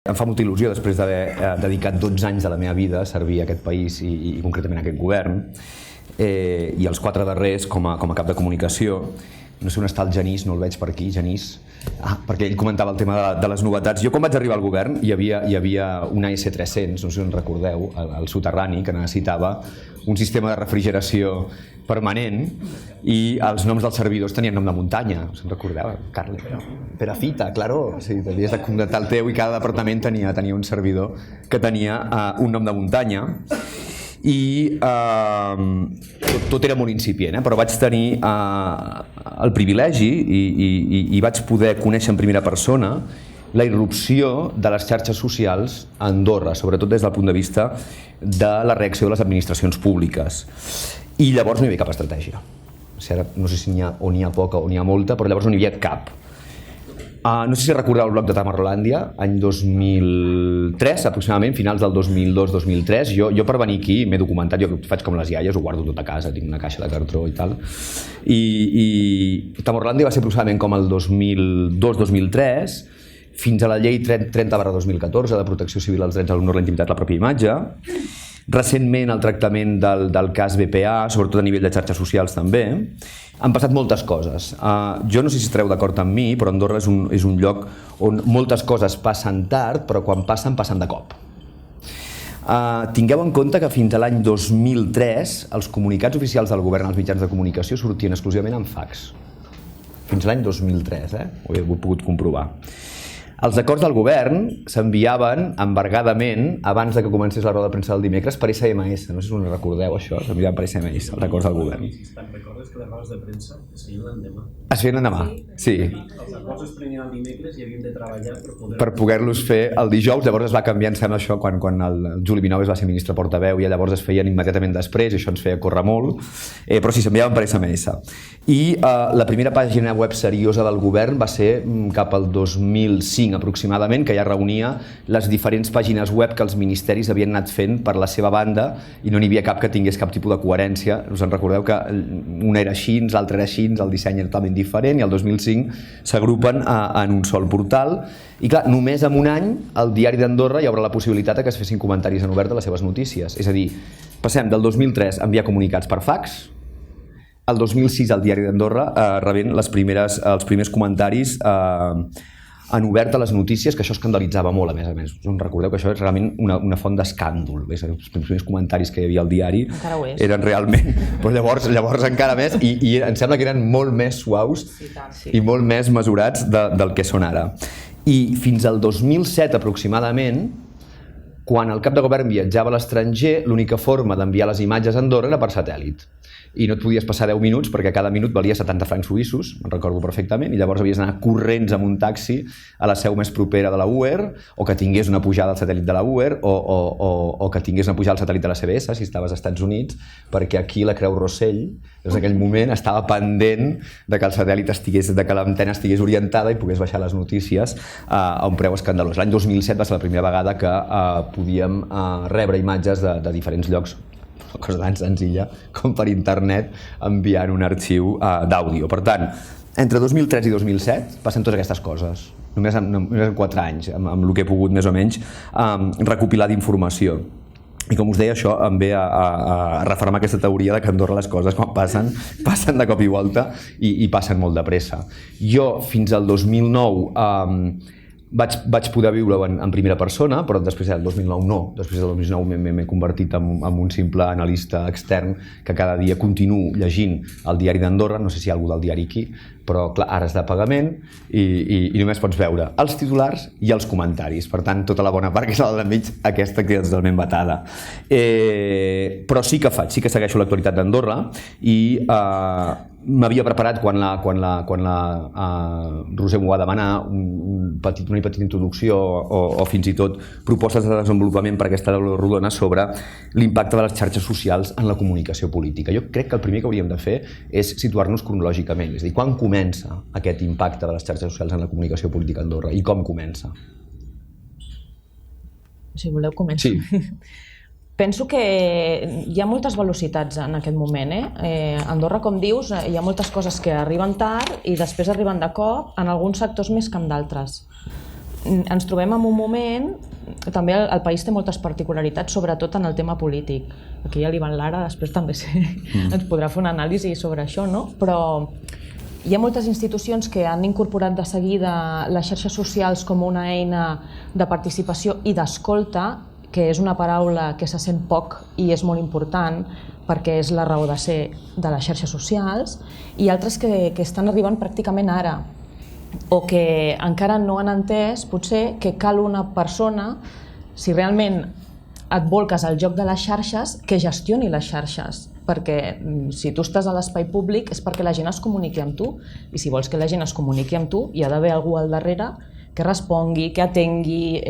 Em fa molta il·lusió, després d'haver dedicat 12 anys de la meva vida a servir a aquest país i concretament a aquest govern, i els 4 darrers com a cap de comunicació. No sé on està el Genís, no el veig per aquí, Genís. Perquè ell comentava el tema de les novetats. Jo quan vaig arribar al govern hi havia una S300, no sé si en recordeu, al soterrani, que necessitava un sistema de refrigeració permanent i els noms dels servidors tenien nom de muntanya. Us en recordeu? Carles, Perafita, claro. Havies de contractar el teu i cada departament tenia un servidor que tenia un nom de muntanya. I tot era molt incipient, però vaig tenir el privilegi i vaig poder conèixer en primera persona la irrupció de les xarxes socials a Andorra, sobretot des del punt de vista de la reacció de les administracions públiques. I llavors no hi havia cap estratègia. No sé si n'hi ha poca o n'hi ha molta, però llavors no n'hi havia cap. No sé si recordeu el blog de Tamarrolàndia, any 2003, aproximadament, finals del 2002-2003. Jo per venir aquí m'he documentat, jo faig com les iaies, ho guardo tot a casa, tinc una caixa de cartró i tal. I Tamarrolàndia va ser aproximadament com el 2002-2003, fins a la llei 30/2014 de protecció civil als drets de l'honor, la intimitat, la pròpia imatge. Recentment el tractament del cas BPA, sobretot a nivell de xarxes socials també. Han passat moltes coses. Jo no sé si estareu d'acord amb mi, però Andorra és un lloc on moltes coses passen tard, però quan passen de cop. Tingueu en compte que fins a l'any 2003 els comunicats oficials del govern als mitjans de comunicació sortien exclusivament en fax. Fins a l'any 2003, ho he pogut comprovar. Els acords del govern s'enviaven embargadament abans que comencés la roda de premsa del dimecres per SMS. No sé si us recordeu això, s'enviaven per SMS, els acords del govern. Recordes que les rodes de premsa es feien l'endemà? Es feien l'endemà, sí. Els acords es prenien el dimecres i havíem de treballar per poder-los fer el dijous. Llavors es va canviar, em sembla, això quan el Juli Vinoves va ser ministre portaveu i llavors es feien immediatament després i això ens feia córrer molt, però sí, s'enviaven per SMS. I la primera pàgina web seriosa del govern va ser cap al 2005 aproximadament, que ja reunia les diferents pàgines web que els ministeris havien anat fent per la seva banda i no n'hi havia cap que tingués cap tipus de coherència. Us en recordeu que una era així, l'altra era així, el disseny era totalment diferent i el 2005 s'agrupen en un sol portal. I clar, només en un any el Diari d'Andorra hi haurà la possibilitat que es fessin comentaris en obert de les seves notícies. És a dir, passem del 2003 a enviar comunicats per fax, el 2006 al Diari d'Andorra rebent els primers comentaris en obert a les notícies, que això escandalitzava molt, a més. Us recordeu que això és realment una font d'escàndol. Els primers comentaris que hi havia al diari eren realment... Però llavors encara més, i em sembla que eren molt més suaus i molt més mesurats del que són ara. I fins al 2007 aproximadament, quan el cap de govern viatjava a l'estranger, l'única forma d'enviar les imatges a Andorra era per satèl·lit. I no et podies passar 10 minuts perquè cada minut valia 70 francs suïssos, me'n recordo perfectament, i llavors havies d'anar corrents amb un taxi a la seu més propera de la UER, o que tingués una pujada al satèl·lit de la UER, o que tingués una pujada al satèl·lit de la CBS, si estaves als Estats Units, perquè aquí la Creu Rossell, en aquell moment, estava pendent de que el satèl·lit de que l'antena estigués orientada i pogués baixar les notícies a un preu escandalós. L'any 2007 va ser la primera vegada que podíem rebre imatges de diferents llocs, una cosa tan senzilla com per internet enviant un arxiu d'àudio. Per tant, entre 2003 i 2007 passen totes aquestes coses, només en 4 anys, amb el que he pogut més o menys recopilar d'informació. I com us deia, això em ve a refermar aquesta teoria de que a Andorra les coses quan passen de cop i volta i passen molt de pressa. Jo fins al 2009 vaig poder viure en primera persona, però després del 2009 no. Després del 2009 m'he convertit en un simple analista extern que cada dia continuo llegint el Diari d'Andorra. No sé si hi ha algú del diari aquí, però clar, ara és de pagament i només pots veure els titulars i els comentaris. Per tant, tota la bona part que és la de mig, aquesta queda totalment vetada. Però sí que segueixo l'actualitat d'Andorra i m'havia preparat quan la Roser m'ho va demanar una petita introducció o fins i tot propostes de desenvolupament per aquesta taula rodona sobre l'impacte de les xarxes socials en la comunicació política. Jo crec que el primer que hauríem de fer és situar-nos cronològicament, és a dir, quan comença aquest impacte de les xarxes socials en la comunicació política a Andorra i com comença? Si voleu, començo. Sí. Penso que hi ha moltes velocitats en aquest moment. A Andorra, com dius, hi ha moltes coses que arriben tard i després arriben de cop, en alguns sectors més que en d'altres. ens trobem en un moment, també el país té moltes particularitats, sobretot en el tema polític. Aquí ja l'Ivan Lara després també ens podrà fer una anàlisi sobre això, no? Però hi ha moltes institucions que han incorporat de seguida les xarxes socials com una eina de participació i d'escolta, que és una paraula que se sent poc i és molt important perquè és la raó de ser de les xarxes socials, i altres que estan arribant pràcticament ara, o que encara no han entès, potser, que cal una persona, si realment et volques al joc de les xarxes, que gestioni les xarxes, perquè si tu estàs a l'espai públic és perquè la gent es comuniqui amb tu, i si vols que la gent es comuniqui amb tu hi ha d'haver algú al darrere que respongui, que atengui,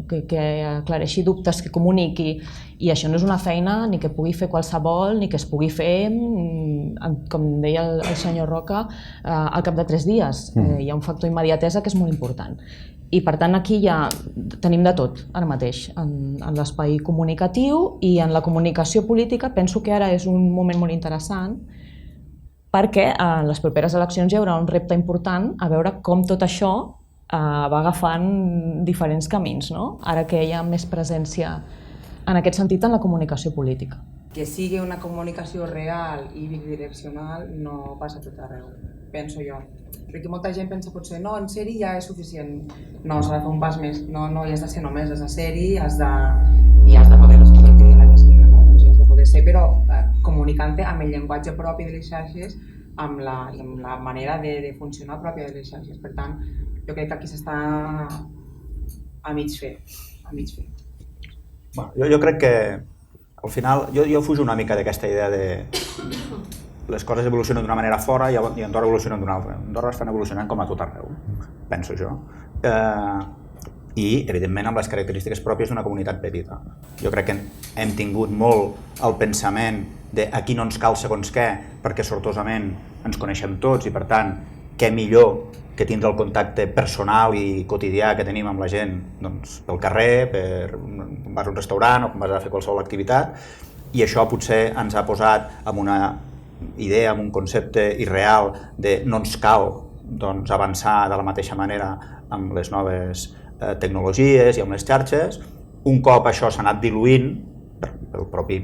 que aclareixi dubtes, que comuniqui, i això no és una feina ni que pugui fer qualsevol, ni que es pugui fer, com deia el senyor Roca, al cap de 3 dies. Hi ha un factor immediatesa que és molt important. I per tant aquí ja tenim de tot ara mateix, en l'espai comunicatiu i en la comunicació política. Penso que ara és un moment molt interessant perquè en les properes eleccions hi haurà un repte important a veure com tot això va agafant diferents camins, no? Ara que hi ha més presència en aquest sentit en la comunicació política. Que sigui una comunicació real i bidireccional no passa tot arreu, penso jo. Perquè molta gent pensa potser, no, en sèrie ja és suficient. No, s'ha de fer un pas més. No, hi has de ser només, has de ser-hi i has de poder escoltar el que diu la Jessica, no? Doncs has de poder ser, però comunicant-te amb el llenguatge propi de les xarxes, amb la manera de funcionar pròpia de les xarxes. Per tant, jo crec que aquí s'està a mig fer. Bueno, jo crec que al final, jo fujo una mica d'aquesta idea de les coses evolucionen d'una manera fora i Andorra evolucionen d'una altra. Andorra estan evolucionant com a tot arreu, penso jo. I, evidentment, amb les característiques pròpies d'una comunitat petita. Jo crec que hem tingut molt el pensament de aquí no ens cal segons què, perquè sortosament ens coneixem tots i, per tant, què millor que tindre el contacte personal i quotidià que tenim amb la gent pel carrer, quan vas a un restaurant o quan vas a fer qualsevol activitat, i això potser ens ha posat amb una idea, amb un concepte irreal de no ens cal avançar de la mateixa manera amb les noves tecnologies i amb les xarxes. Un cop això s'ha anat diluint pel propi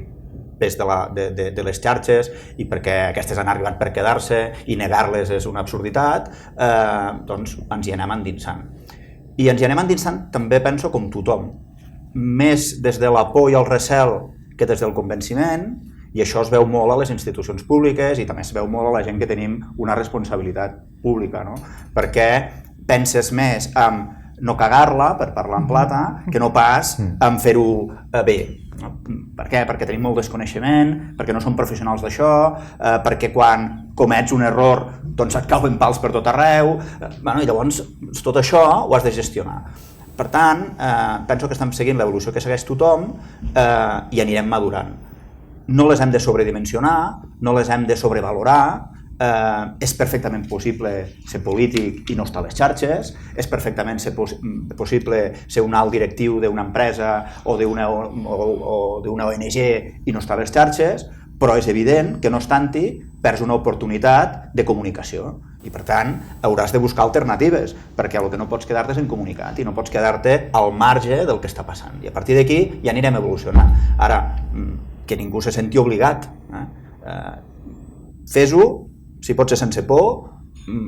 pes de les xarxes i perquè aquestes han arribat per quedar-se i negar-les és una absurditat, doncs ens hi anem endinsant. I ens hi anem endinsant també penso com tothom, més des de la por i el recel que des del convenciment, i això es veu molt a les institucions públiques i també es veu molt a la gent que tenim una responsabilitat pública, no? Perquè penses més en no cagar-la, per parlar en plata, que no pas en fer-ho bé. Per què? Perquè tenim molt desconeixement, perquè no som professionals d'això, perquè quan comets un error doncs et cauen pals per tot arreu, i llavors tot això ho has de gestionar. Per tant, penso que estem seguint l'evolució que segueix tothom i anirem madurant. No les hem de sobredimensionar, no les hem de sobrevalorar, és perfectament possible ser polític i no estar a les xarxes, és perfectament possible ser un alt directiu d'una empresa o d'una ONG i no estar a les xarxes, però és evident que no obstant-hi perds una oportunitat de comunicació i per tant hauràs de buscar alternatives perquè el que no pots quedar-te és en comunicat i no pots quedar-te al marge del que està passant i a partir d'aquí ja anirem evolucionant. Ara, que ningú se senti obligat, fes-ho, si pot ser sense por,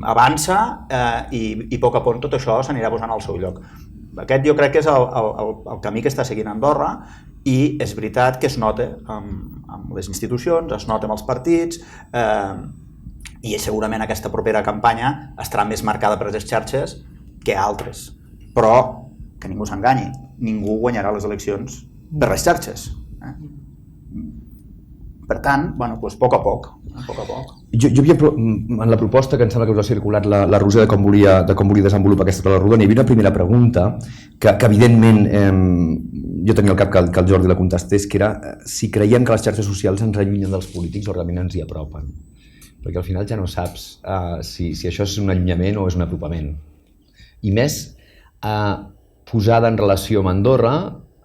avança i a poc a poc tot això s'anirà posant al seu lloc. Aquest jo crec que és el camí que està seguint Andorra i és veritat que es nota amb les institucions, es nota amb els partits i segurament aquesta propera campanya estarà més marcada per les xarxes que altres. Però que ningú s'enganyi, ningú guanyarà les eleccions per les xarxes. Per tant, a poc a poc. Jo havia, en la proposta que em sembla que us ha circulat la Roser de com volia desenvolupar aquesta taula rodona, hi havia una primera pregunta que evidentment jo tenia al cap que el Jordi la contestés, que era si creiem que les xarxes socials ens allunyen dels polítics o realment ens hi apropen. Perquè al final ja no saps si això és un allunyament o és un apropament. I més posada en relació amb Andorra,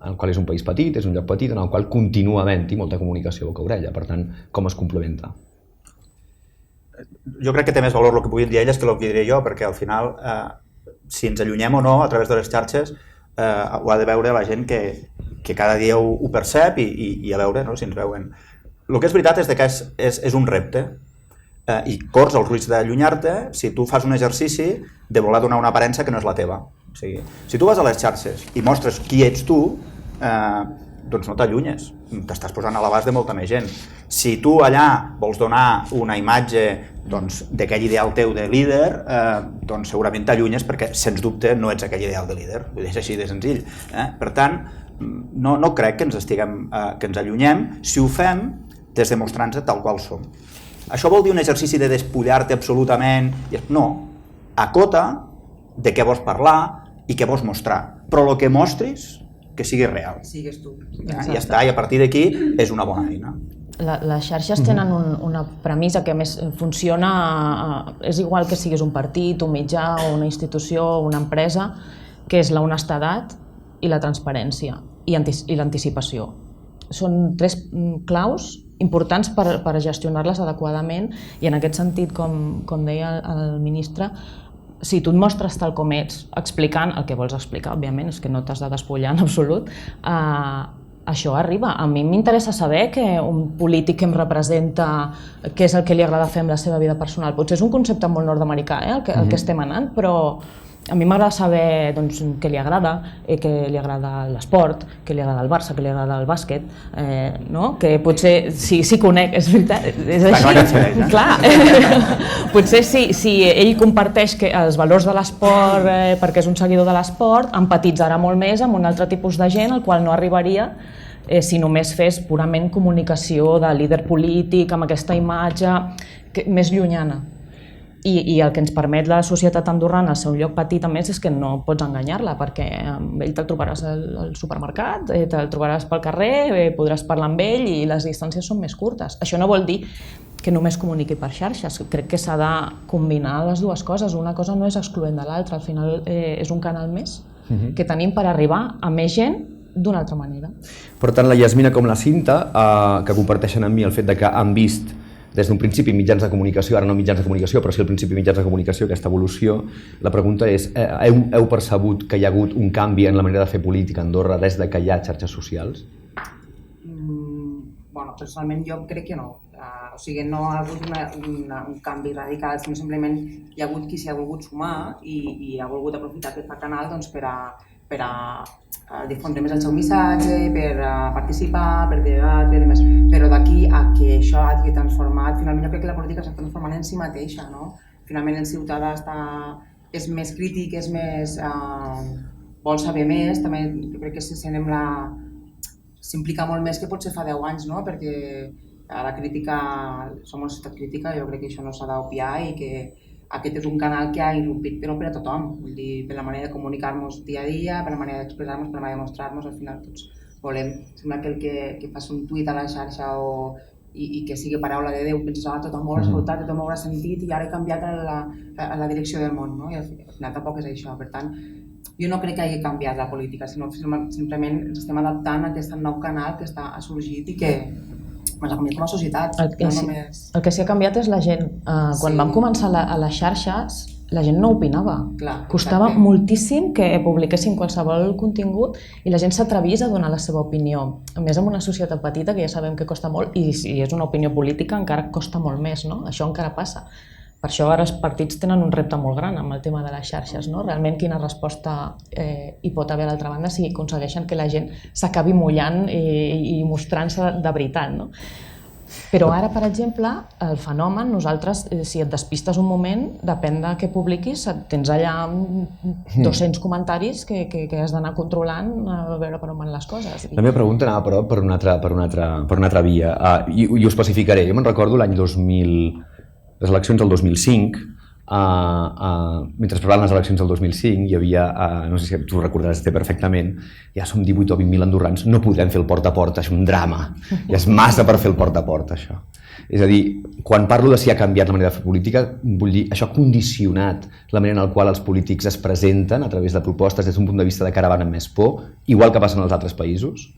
el qual és un país petit, és un lloc petit, en el qual continua havent-hi molta comunicació boca-orella. Per tant, com es complementa? Jo crec que té més valor el que pugui dir elles que el que diré jo, perquè al final si ens allunyem o no a través de les xarxes ho ha de veure la gent que cada dia ho percep i a veure si ens veuen. El que és veritat és que és un repte i corres el risc d'allunyar-te si tu fas un exercici de voler donar una aparença que no és la teva. O sigui, si tu vas a les xarxes i mostres qui ets tu, doncs no t'allunyes, t'estàs posant a l'abast de molta més gent. Si tu allà vols donar una imatge d'aquell ideal teu de líder, doncs segurament t'allunyes perquè, sens dubte, no ets aquell ideal de líder. És així de senzill. Per tant, no crec que ens allunyem si ho fem des de mostrant-nos tal qual som. Això vol dir un exercici de despullar-te absolutament? No. Acota de què vols parlar i què vols mostrar. Però el que mostris que sigui real. Sigues tu. Ja està, i a partir d'aquí és una bona eina. Les xarxes tenen una premissa que a més funciona, és igual que siguis un partit, un mitjà, una institució o una empresa, que és l'honestedat i la transparència i l'anticipació. Són tres claus importants per gestionar-les adequadament i en aquest sentit, com deia el ministre, si tu et mostres tal com ets, explicant el que vols explicar, òbviament, és que no t'has de despullar en absolut, això arriba. A mi m'interessa saber que un polític que em representa què és el que li agrada fer amb la seva vida personal. Potser és un concepte molt nord-americà, el que estem anant, però a mi m'agrada saber què li agrada l'esport, què li agrada el Barça, què li agrada el bàsquet, que potser sí conec, és veritat, és així. Clar, potser si ell comparteix els valors de l'esport perquè és un seguidor de l'esport, empatitzarà molt més amb un altre tipus de gent al qual no arribaria si només fes purament comunicació de líder polític amb aquesta imatge més llunyana. I el que ens permet la societat andorrana al seu lloc petit, a més, és que no pots enganyar-la, perquè amb ell te'l trobaràs al supermercat, te'l trobaràs pel carrer, podràs parlar amb ell i les distàncies són més curtes. Això no vol dir que només comuniqui per xarxes, crec que s'ha de combinar les dues coses, una cosa no és excloent de l'altra, al final és un canal més que tenim per arribar a més gent d'una altra manera. Per tant, la Yasmina com la Cinta, que comparteixen amb mi el fet de que han vist des d'un principi mitjans de comunicació, ara no mitjans de comunicació, però sí al principi mitjans de comunicació, aquesta evolució, la pregunta és, heu percebut que hi ha hagut un canvi en la manera de fer política a Andorra des que hi ha xarxes socials? Bueno, personalment jo crec que no. O sigui, no ha hagut un canvi radical, sinó simplement hi ha hagut qui s'hi ha volgut sumar i ha volgut aprofitar aquest canal per a difondre més el seu missatge, per participar, per debatre i demés. Però d'aquí a que això hagi transformat, finalment jo crec que la política s'està transformant en si mateixa, no? Finalment el ciutadà és més crític, és més... vol saber més, també crec que s'implica molt més que potser fa 10 anys, no? Perquè la crítica, som una societat crítica, jo crec que això no s'ha d'obviar i que aquest és un canal que ha irrompit però per a tothom, vull dir, per la manera de comunicar-nos dia a dia, per la manera d'expressar-nos, per la manera de mostrar-nos, al final tots volem, sembla que el que fas un tuit a la xarxa i que sigui paraula de Déu, penses, tothom ho haurà escoltat, tothom ho haurà sentit i ara he canviat a la direcció del món, no? I al final tampoc és això, per tant, jo no crec que hagi canviat la política, sinó simplement ens estem adaptant a aquest nou canal que ha sorgit i que ens ha canviat com a societat. El que sí ha canviat és la gent. Quan vam començar a les xarxes, la gent no opinava. Costava moltíssim que publiquessin qualsevol contingut i la gent s'atrevís a donar la seva opinió. A més, en una societat petita, que ja sabem que costa molt, i si és una opinió política encara costa molt més, no? Això encara passa. Per això ara els partits tenen un repte molt gran amb el tema de les xarxes, no? Realment quina resposta hi pot haver a l'altra banda si aconsegueixen que la gent s'acabi mullant i mostrant-se de veritat, no? Però ara, per exemple, el fenomen, nosaltres, si et despistes un moment, depèn de què publiquis, tens allà 200 comentaris que has d'anar controlant a veure per on van les coses. La meva pregunta anava, però, per una altra via, i ho especificaré. Jo me'n recordo l'any 2000, les eleccions del 2005, mentre es preparaven les eleccions del 2005, hi havia, no sé si tu ho recordaràs perfectament, ja som 18 o 20.000 andorrans, no podem fer el porta a porta, és un drama, ja és massa per fer el porta a porta, això. És a dir, quan parlo de si ha canviat la manera de fer política, vull dir, això ha condicionat la manera en la qual els polítics es presenten a través de propostes des d'un punt de vista de caravana amb més por, igual que passa en els altres països?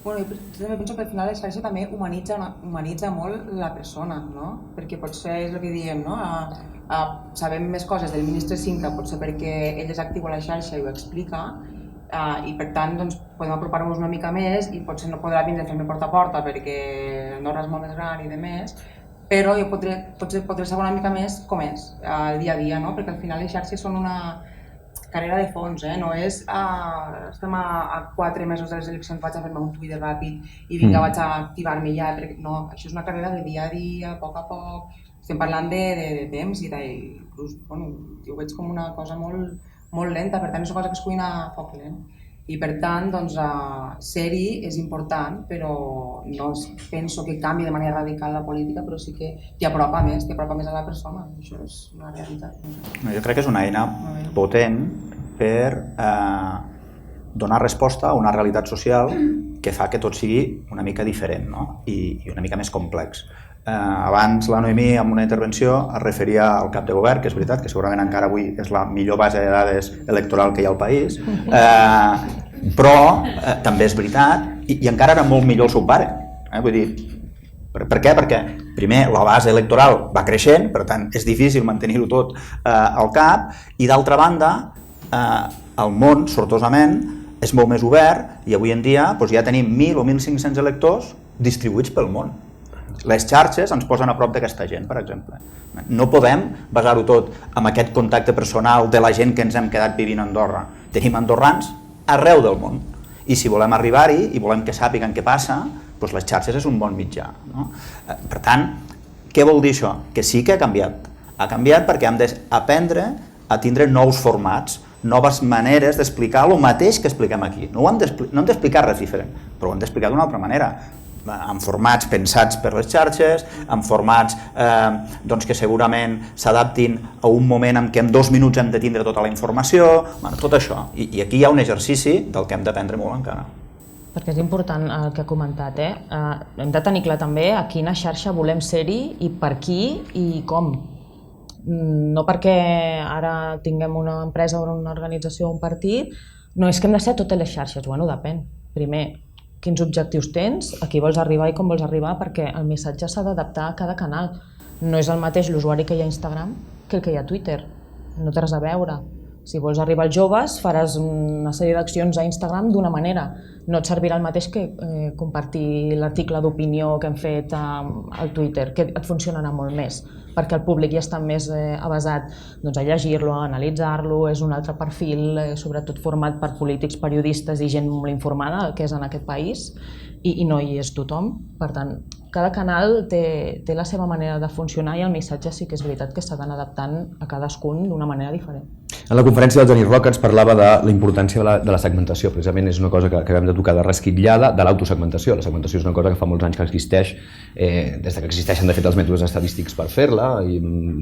Bueno, jo també penso que al final la xarxa també humanitza molt la persona, no? Perquè potser és el que diem, no? Sabem més coses del ministre Cinta, potser perquè ell és actiu a la xarxa i ho explica, i per tant doncs, podem apropar-nos una mica més i potser no podrà vindre a fer-me porta a porta perquè Andorra és molt més gran i de més, però jo potser podré saber una mica més com és el dia a dia, no? Perquè al final les xarxes són una carrera de fons, no és estem a 4 mesos de les eleccions, vaig a fer-me un Twitter ràpid i vinga, vaig a activar-me ja, no, això és una carrera de dia a dia, a poc, estem parlant de temps i inclús, bueno, jo ho veig com una cosa molt lenta, per tant és una cosa que es cuina a foc lent. I per tant, doncs, ser-hi és important, però no penso que canvi de manera radical la política, però sí que t'hi apropa més a la persona, això és una realitat. Jo crec que és una eina potent per donar resposta a una realitat social que fa que tot sigui una mica diferent, no? I una mica més complex. Abans la Noemí, en una intervenció, es referia al cap de govern, que és veritat que segurament encara avui és la millor base de dades electoral que hi ha al país, però també és veritat, i encara era molt millor el seu pare. Vull dir, per què? Perquè primer la base electoral va creixent, per tant és difícil mantenir-ho tot al cap, i d'altra banda el món, sortosament, és molt més obert i avui en dia ja tenim 1.000 o 1.500 electors distribuïts pel món. Les xarxes ens posen a prop d'aquesta gent, per exemple. No podem basar-ho tot en aquest contacte personal de la gent que ens hem quedat vivint a Andorra. Tenim andorrans arreu del món. I si volem arribar-hi i volem que sàpiguen què passa, doncs les xarxes és un bon mitjà. No? Per tant, què vol dir això? Que sí que ha canviat. Ha canviat perquè hem d'aprendre a tindre nous formats, noves maneres d'explicar el mateix que expliquem aquí. No hem d'explicar res diferent, però ho hem d'explicar d'una altra manera. En formats pensats per les xarxes, en formats que segurament s'adaptin a un moment en què en 2 minuts hem de tindre tota la informació, tot això. I aquí hi ha un exercici del que hem d'aprendre molt encara. Perquè és important el que ha comentat, hem de tenir clar també a quina xarxa volem ser-hi i per qui i com. No perquè ara tinguem una empresa o una organització o un partit, no és que hem de ser a totes les xarxes, bueno, depèn. Primer, quins objectius tens, a qui vols arribar i com vols arribar, perquè el missatge s'ha d'adaptar a cada canal. No és el mateix l'usuari que hi ha a Instagram que el que hi ha a Twitter. No té res a veure. Si vols arribar als joves, faràs una sèrie d'accions a Instagram d'una manera. No et servirà el mateix que compartir l'article d'opinió que hem fet al Twitter, que et funcionarà molt més, perquè el públic ja està més avasat a llegir-lo, a analitzar-lo, és un altre perfil, sobretot format per polítics, periodistes i gent molt informada, que és en aquest país, i no hi és tothom. Per tant, cada canal té la seva manera de funcionar i el missatge sí que és veritat que s'ha d'anar adaptant a cadascun d'una manera diferent. En la conferència del Genís Roca ens parlava de la importància de la segmentació. Precisament és una cosa que vam de tocar de resquitllada, de l'autosegmentació. La segmentació és una cosa que fa molts anys que existeix, des que existeixen de fet els mètodes estadístics per fer-la, i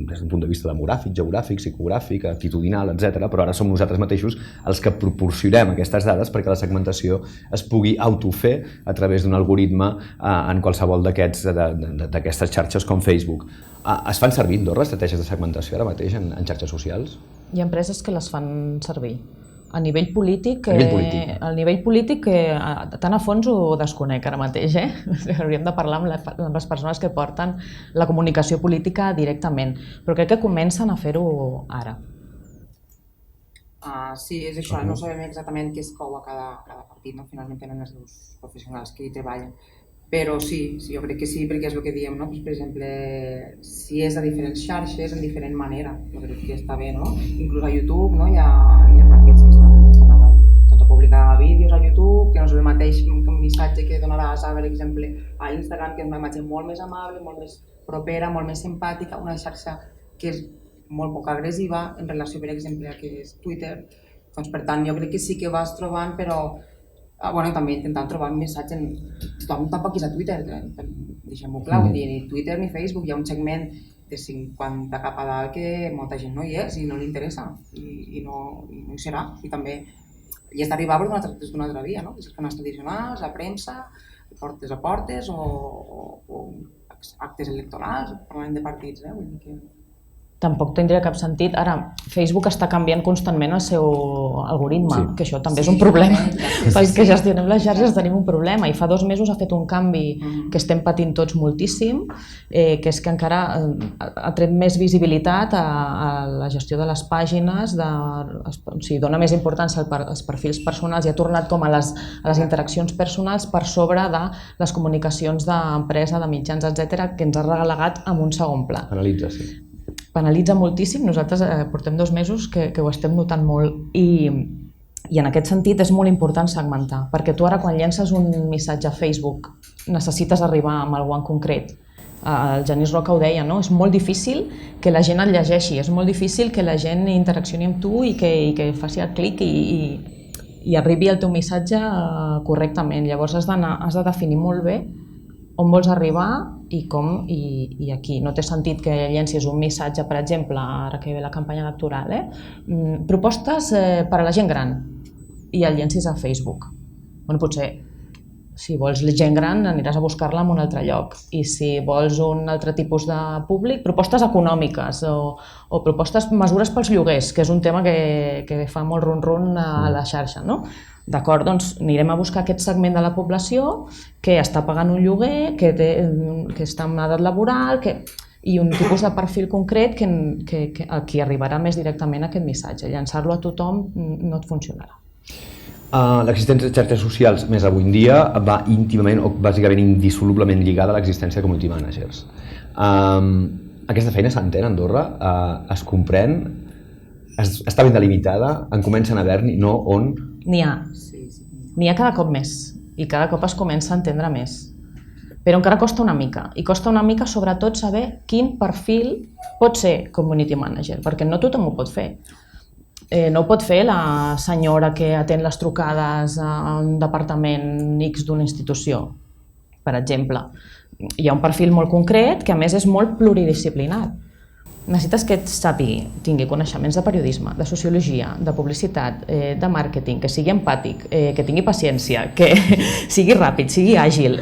des d'un punt de vista demogràfic, geogràfic, psicogràfic, actitudinal, etc. Però ara som nosaltres mateixos els que proporcionem aquestes dades perquè la segmentació es pugui autofer a través d'un algoritme en qualsevol d'aquestes xarxes com Facebook. Es fan servir a Andorra estratègies de segmentació ara mateix en xarxes socials? Hi ha empreses que les fan servir. A nivell polític, tan a fons ho desconec ara mateix. Hauríem de parlar amb les persones que porten la comunicació política directament, però crec que comencen a fer-ho ara. Sí, és això, no sabem exactament què es cou a cada partit, finalment tenen els dos professionals que hi treballen. Però sí, jo crec que sí, perquè és el que diem, no? Per exemple, si és a diferents xarxes, en diferent manera, jo crec que està bé, no? Inclús a YouTube, no? Hi ha partits que estan a publicar vídeos a YouTube, que no és el mateix missatge que donaràs, per exemple, a Instagram, que és una imatge molt més amable, molt més propera, molt més simpàtica, una xarxa que és molt poc agressiva en relació, per exemple, a que és Twitter. Doncs, per tant, jo crec que sí que vas trobant, però també intentant trobar un missatge tothom tampoc és a Twitter, deixem-ho clar, ni Twitter ni Facebook, hi ha un segment de 50 cap a dalt que molta gent no hi és i no li interessa i no hi serà, i també hi has d'arribar des d'una altra via, des dels canals tradicionals, la premsa, portes a portes o actes electorals, parlant de partits, vull dir que tampoc tindria cap sentit. Ara, Facebook està canviant constantment el seu algoritme, que això també és un problema. Pels que gestionem les xarxes tenim un problema i fa 2 mesos ha fet un canvi que estem patint tots moltíssim, que és que encara ha tret més visibilitat a la gestió de les pàgines, o sigui, dona més importància als perfils personals i ha tornat com a les interaccions personals per sobre de les comunicacions d'empresa, de mitjans, etc., que ens ha relegat en un segon pla. Penalitza, sí. Penalitza moltíssim, nosaltres portem 2 mesos que ho estem notant molt i en aquest sentit és molt important segmentar, perquè tu ara quan llences un missatge a Facebook necessites arribar amb algú en concret. El Genís Roca ho deia, no? És molt difícil que la gent et llegeixi, és molt difícil que la gent interaccioni amb tu i que faci el clic i arribi el teu missatge correctament. Llavors has de definir molt bé on vols arribar i com i aquí. No té sentit que llencis un missatge, per exemple, ara que ve la campanya electoral, propostes per a la gent gran, i el llencis a Facebook. Bueno, potser, si vols gent gran, aniràs a buscar-la en un altre lloc. I si vols un altre tipus de públic, propostes econòmiques o propostes, mesures pels lloguers, que és un tema que fa molt run-run a la xarxa, no? D'acord, doncs anirem a buscar aquest segment de la població que està pagant un lloguer, que està en edat laboral, i un tipus de perfil concret a qui arribarà més directament aquest missatge. Llançar-lo a tothom no et funcionarà. L'existència de xarxes socials més avui en dia va íntimament o bàsicament indissolublement lligada a l'existència de community managers. Aquesta feina s'entén a Andorra? Es comprèn? Està ben delimitada? En comencen a haver-n'hi? No? On? N'hi ha. N'hi ha cada cop més i cada cop es comença a entendre més. Però encara costa una mica, i costa una mica sobretot saber quin perfil pot ser community manager, perquè no tothom ho pot fer. No ho pot fer la senyora que atén les trucades a un departament X d'una institució, per exemple. Hi ha un perfil molt concret que a més és molt pluridisciplinari. Necessites que tingui coneixements de periodisme, de sociologia, de publicitat, de màrqueting, que sigui empàtic, que tingui paciència, que sigui ràpid, sigui àgil,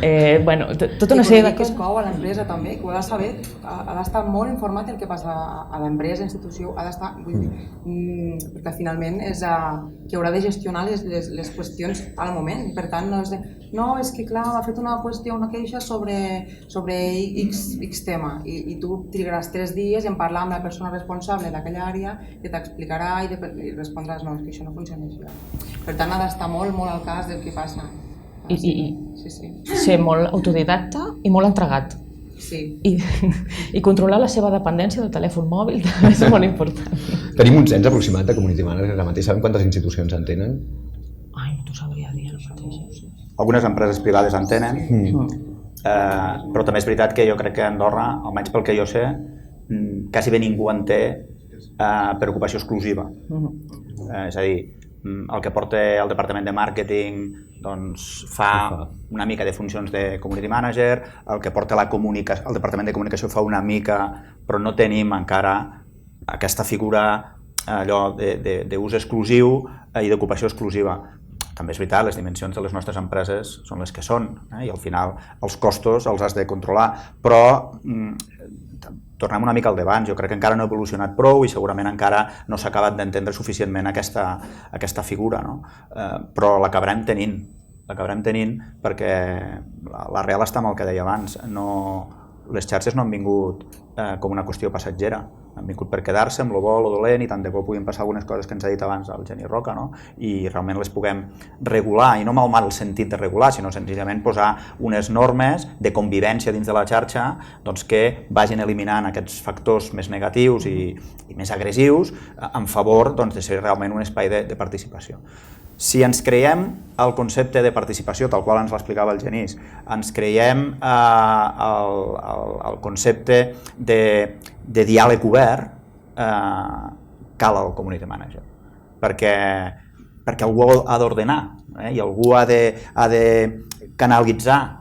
tota una sèrie de coses. I que es cou a l'empresa també, que ho ha de saber, ha d'estar molt informat del que passa a l'empresa, a la institució, ha d'estar, perquè finalment és qui haurà de gestionar les qüestions al moment, per tant no és de, no, és que clar, m'ha fet una qüestió, una queixa sobre X tema, i tu trigaràs 3 dies en parlar amb la persona responsable d'aquella àrea que t'explicarà i respondràs no, és que això no funciona així. Per tant, ha d'estar molt, molt al cas del que passa. I ser molt autodidacta i molt entregat. Sí. I controlar la seva dependència del telèfon mòbil també és molt important. Tenim un cens aproximat de community managers ara mateix. Sabem quantes institucions en tenen? Ai, no t'ho sabria dir ara mateix. Algunes empreses privades en tenen, però també és veritat que jo crec que a Andorra, almenys pel que jo sé, quasi bé ningú en té per ocupació exclusiva. És a dir, el que porta el departament de màrqueting fa una mica de funcions de community manager, el que porta el departament de comunicació fa una mica, però no tenim encara aquesta figura d'ús exclusiu i d'ocupació exclusiva. També és veritat, les dimensions de les nostres empreses són les que són, i al final els costos els has de controlar, però tornem una mica al d'abans, jo crec que encara no ha evolucionat prou i segurament encara no s'ha acabat d'entendre suficientment aquesta figura, però l'acabarem tenint perquè l'arrel està amb el que deia abans, les xarxes no han vingut com una qüestió passatgera, han vingut per quedar-se amb lo bo, lo dolent, i tant de bo puguin passar algunes coses que ens ha dit abans el Genís Roca, i realment les puguem regular, i no amb el mal sentit de regular, sinó senzillament posar unes normes de convivència dins de la xarxa que vagin eliminant aquests factors més negatius i més agressius en favor de ser realment un espai de participació. Si ens creiem el concepte de participació, tal qual ens l'explicava el Genís, ens creiem el concepte de diàleg obert, cal el community manager, perquè algú ha d'ordenar i algú ha de canalitzar,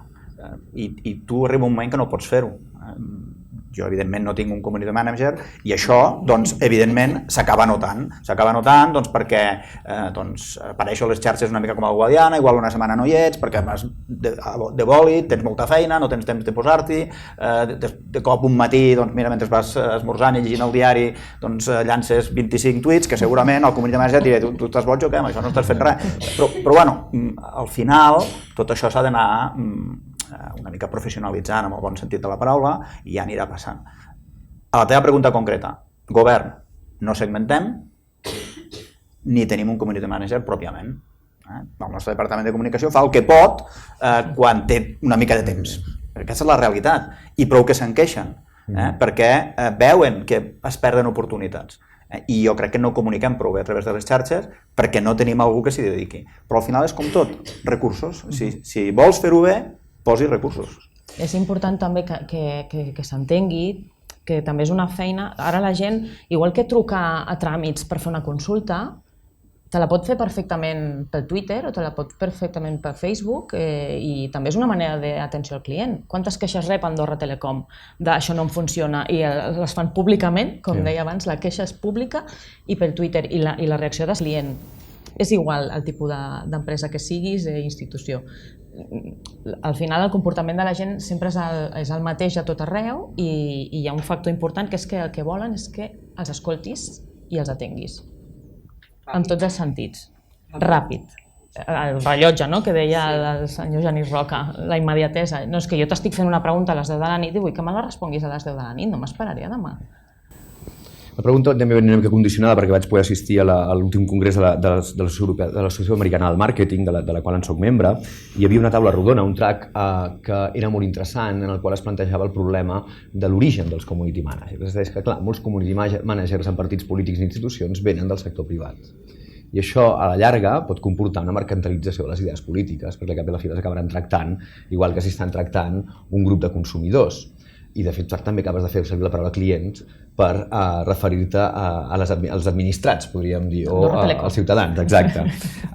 i tu arriba un moment que no pots fer-ho. jo evidentment no tinc un community manager i això, doncs, evidentment s'acaba notant doncs, perquè apareixo a les xarxes una mica com el Guadiana, igual una setmana no hi ets perquè vas de bòlit, tens molta feina, no tens temps de posar-t'hi, de cop un matí, doncs mira, mentre vas esmorzant i llegint el diari, doncs llances 25 tuits que segurament el community manager diré, tu estàs boig o què? Amb això no estàs fent res. Però bueno, al final tot això s'ha d'anar una mica professionalitzant en el bon sentit de la paraula i ja anirà passant. A la teva pregunta concreta, govern, no segmentem ni tenim un community manager pròpiament. El nostre departament de comunicació fa el que pot quan té una mica de temps. Aquesta és la realitat i prou que se'n queixen perquè veuen que es perden oportunitats. I jo crec que no comuniquem prou bé a través de les xarxes perquè no tenim algú que s'hi dediqui. Però al final és com tot, recursos. Si vols fer-ho bé, posi recursos. És important també que s'entengui que també és una feina. Ara la gent, igual que trucar a tràmits per fer una consulta, te la pot fer perfectament pel Twitter o te la pot perfectament per Facebook i també és una manera d'atenció al client. Quantes queixes rep Andorra Telecom d'això no em funciona i les fan públicament, com deia abans, la queixa és pública i per Twitter i la reacció del client. És igual el tipus d'empresa que siguis, institució. Al final el comportament de la gent sempre és el mateix a tot arreu i hi ha un factor important que és que el que volen és que els escoltis i els atenguis. En tots els sentits. Ràpid. El rellotge, no?, que deia el senyor Genís Roca, la immediatesa. No, és que jo t'estic fent una pregunta a les 10 de la nit i vull que me la responguis a les 10 de la nit, no m'esperaré a demà. La pregunta també venia una mica condicionada perquè vaig poder assistir a l'últim congrés de l'Associació Americana del Màrqueting, de la qual en soc membre, i hi havia una taula rodona, un track que era molt interessant, en el qual es plantejava el problema de l'origen dels community managers. És que, clar, molts community managers en partits polítics i institucions venen del sector privat. I això, a la llarga, pot comportar una mercantilització de les idees polítiques, perquè al cap i a la fi les acabaran tractant, igual que s'estan tractant un grup de consumidors. I de fet també acabes de fer servir la paraula clients per referir-te als administrats, podríem dir, o als ciutadans, exacte.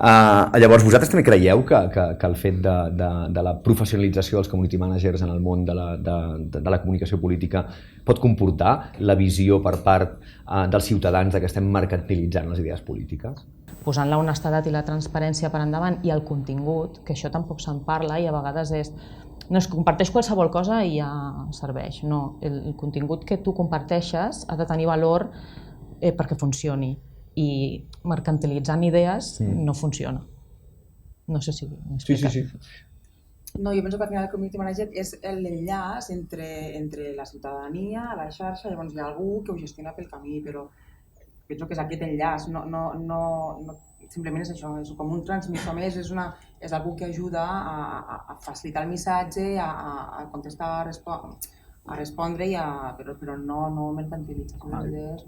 Llavors, vosaltres també creieu que el fet de la professionalització dels community managers en el món de la comunicació política pot comportar la visió per part dels ciutadans que estem mercantilitzant les idees polítiques? Posant la honestedat i la transparència per endavant i el contingut, que això tampoc se'n parla i a vegades és no es comparteix qualsevol cosa i ja serveix. No, el contingut que tu comparteixes ha de tenir valor perquè funcioni i mercantilitzant idees no funciona. No sé si m'he explicat. Sí. No, jo penso que al final el community manager és l'enllaç entre la ciutadania, la xarxa, llavors hi ha algú que ho gestiona pel camí, però penso que és aquest enllaç, simplement és això, és com un transmissor més, és algú que ajuda a facilitar el missatge, a contestar, a respondre, però no mercantilitzar les idees.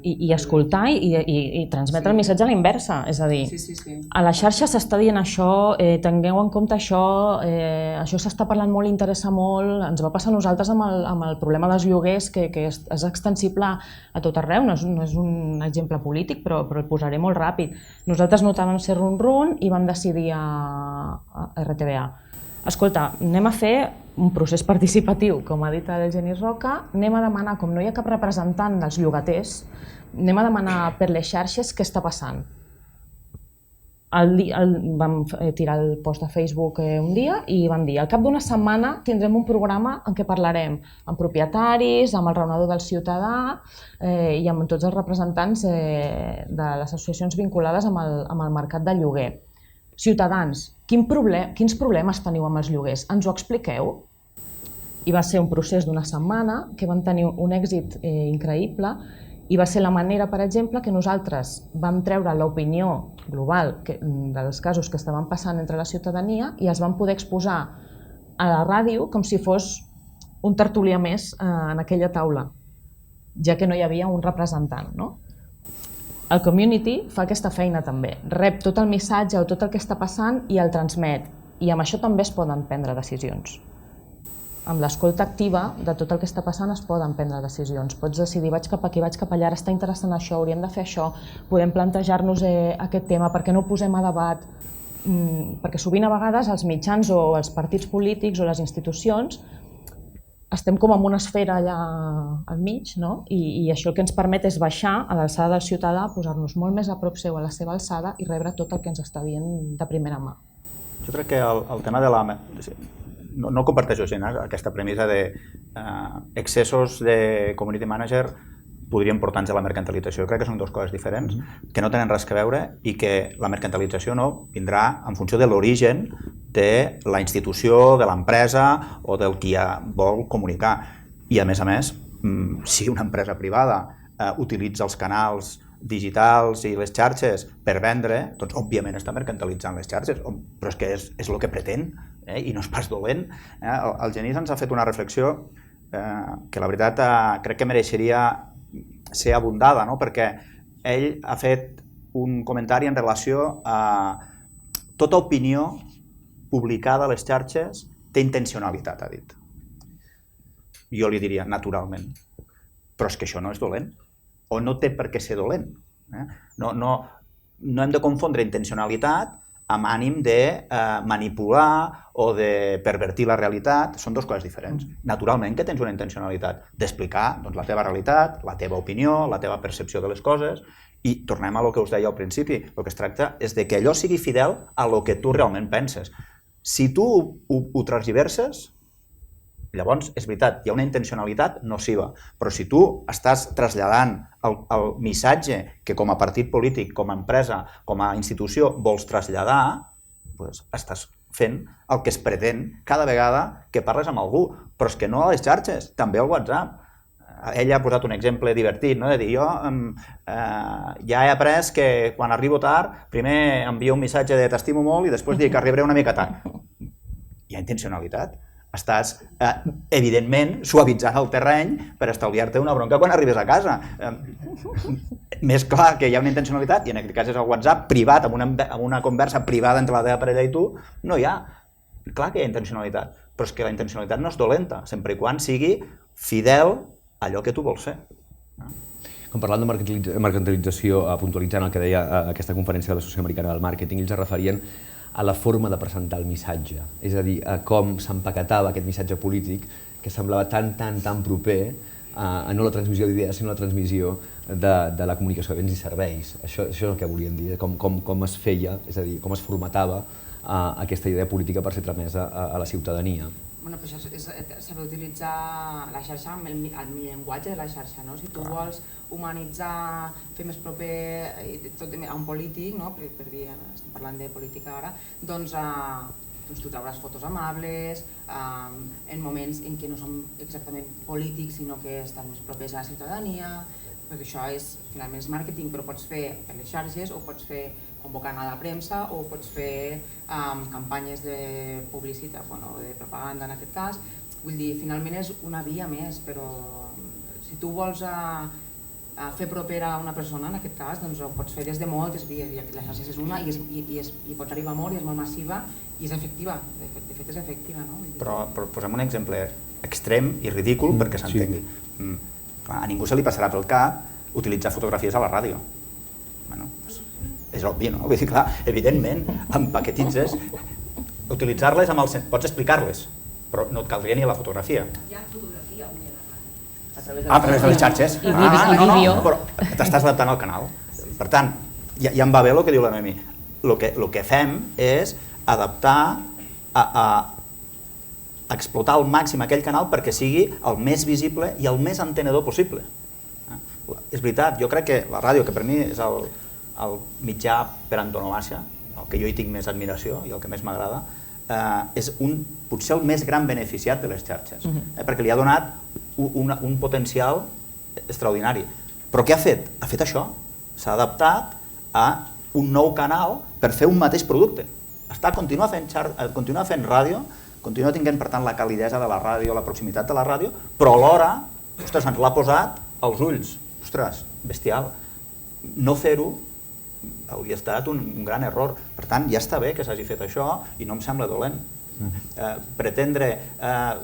I escoltar i transmetre el missatge a la inversa, és a dir, a la xarxa s'està dient això, tingueu en compte això s'està parlant molt, interessa molt, ens va passar a nosaltres amb el problema dels lloguers, que és extensible a tot arreu, no és un exemple polític, però el posaré molt ràpid. Nosaltres notàvem ser run i vam decidir a RTBA. Escolta, anem a fer un procés participatiu, com ha dit el Genís Roca, anem a demanar, com no hi ha cap representant dels llogaters, anem a demanar per les xarxes què està passant. Vam tirar el post de Facebook un dia i vam dir, al cap d'una setmana tindrem un programa en què parlarem amb propietaris, amb el raonador del ciutadà i amb tots els representants de les associacions vinculades amb el mercat del lloguer. Ciutadans, quins problemes teniu amb els lloguers? Ens ho expliqueu? I va ser un procés d'una setmana que vam tenir un èxit increïble i va ser la manera, per exemple, que nosaltres vam treure l'opinió global dels casos que estaven passant entre la ciutadania i els vam poder exposar a la ràdio com si fos un tertulià més en aquella taula, ja que no hi havia un representant, no? El community fa aquesta feina també, rep tot el missatge o tot el que està passant i el transmet, i amb això també es poden prendre decisions. Amb l'escolta activa de tot el que està passant es poden prendre decisions. Pots decidir, vaig cap aquí, vaig cap allà, ara està interessant això, hauríem de fer això, podem plantejar-nos aquest tema, per què no ho posem a debat? Perquè sovint a vegades els mitjans o els partits polítics o les institucions estem com en una esfera allà al mig, no? I això el que ens permet és baixar a l'alçada del ciutadà, posar-nos molt més a prop seu, a la seva alçada, i rebre tot el que ens està dient de primera mà. Jo crec que el tema de la... No comparteixo gens aquesta premissa de excessos de community manager podrien portar-nos a la mercantilització. Crec que són dues coses diferents, que no tenen res a veure i que la mercantilització vindrà en funció de l'origen de la institució, de l'empresa o del qui vol comunicar. I a més, si una empresa privada utilitza els canals digitals i les xarxes per vendre, doncs òbviament està mercantilitzant les xarxes, però és que és el que pretén i no és pas dolent. El Genís ens ha fet una reflexió que la veritat crec que mereixeria ser abundada, perquè ell ha fet un comentari en relació a tota opinió publicada a les xarxes té intencionalitat, ha dit. Jo li diria, naturalment. Però és que això no és dolent. O no té per què ser dolent. No hem de confondre intencionalitat amb ànim de manipular o de pervertir la realitat. Són dues coses diferents. Naturalment que tens una intencionalitat d'explicar la teva realitat, la teva opinió, la teva percepció de les coses, i tornem a lo que us deia al principi. El que es tracta és de que allò sigui fidel a lo que tu realment penses. Si tu ho transverses, llavors, és veritat, hi ha una intencionalitat nociva, però si tu estàs traslladant el missatge que com a partit polític, com a empresa, com a institució vols traslladar, doncs estàs fent el que es pretén cada vegada que parles amb algú, però és que no a les xarxes, també al WhatsApp. Ella ha posat un exemple divertit, de dir, jo ja he après que quan arribo tard, primer envio un missatge de t'estimo molt i després dic que arribaré una mica tard. Hi ha intencionalitat. Estàs, evidentment, suavitzant el terreny per estalviar-te una bronca quan arribes a casa. Més clar que hi ha una intencionalitat, i en aquest cas és el WhatsApp privat, amb una conversa privada entre la teva parella i tu, no hi ha. Clar que hi ha intencionalitat, però és que la intencionalitat no és dolenta, sempre i quan sigui fidel a allò que tu vols fer. Quan parlant de mercantilització, puntualitzant el que deia aquesta conferència de l'Associació Americana del Màrqueting, ells es referien a la forma de presentar el missatge, és a dir, a com s'empaquetava aquest missatge polític que semblava tan proper a no la transmissió d'idees, sinó la transmissió de la comunicació de béns i serveis. Això és el que volien dir, com es feia, és a dir, com es formatava aquesta idea política per ser tramesa a la ciutadania. Bueno, però això és saber utilitzar la xarxa amb el llenguatge de la xarxa, no? Si tu vols humanitzar, fer més proper a un polític, per dir, estem parlant de política ara, doncs tu trauràs fotos amables, en moments en què no són exactament polítics, sinó que estan més propers a la ciutadania, perquè això finalment és màrqueting, però pots fer per les xarxes o pots fer convocant a la premsa o pots fer campanyes de publicitat, de propaganda en aquest cas. Vull dir, finalment és una via més, però si tu vols fer propera a una persona, en aquest cas, doncs ho pots fer des de moltes vies. La xarxa és una i pots arribar molt i és molt massiva i és efectiva. De fet és efectiva, no? Però posem un exemple extrem i ridícul perquè s'entengui. A ningú se li passarà pel cap utilitzar fotografies a la ràdio. És obvi, no? Vull dir, clar, evidentment, empaquetitzes, utilitzar-les amb el sens... Pots explicar-les, però no et caldria ni la fotografia. Hi ha fotografia avui a la ràdio. A través de les xarxes. I vídeo. Però t'estàs adaptant al canal. Per tant, ja em va bé el que diu la Noemi. El que fem és adaptar a explotar al màxim aquell canal perquè sigui el més visible i el més entenedor possible. És veritat, jo crec que la ràdio, que per mi és el mitjà per antonomàsia, el que jo hi tinc més admiració i el que més m'agrada, és potser el més gran beneficiat de les xarxes, perquè li ha donat un potencial extraordinari. Però què ha fet? Ha fet això. S'ha adaptat a un nou canal per fer un mateix producte. Continua fent ràdio, continua tinguent, per tant, la calidesa de la ràdio, la proximitat de la ràdio, però alhora, ostres, ens l'ha posat als ulls. Ostres, bestial. No fer-ho hauria estat un gran error. Per tant, ja està bé que s'hagi fet això i no em sembla dolent. Pretendre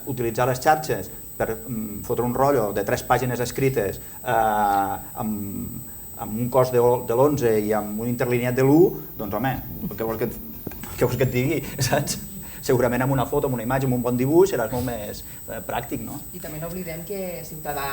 utilitzar les xarxes per fotre un rotllo de 3 pàgines escrites amb un cost de l'11 i amb un interlineat de l'1, doncs home, què vols que et digui, saps? segurament amb una foto, amb una imatge, amb un bon dibuix, seràs molt més pràctic, no? I també no oblidem que Ciutadà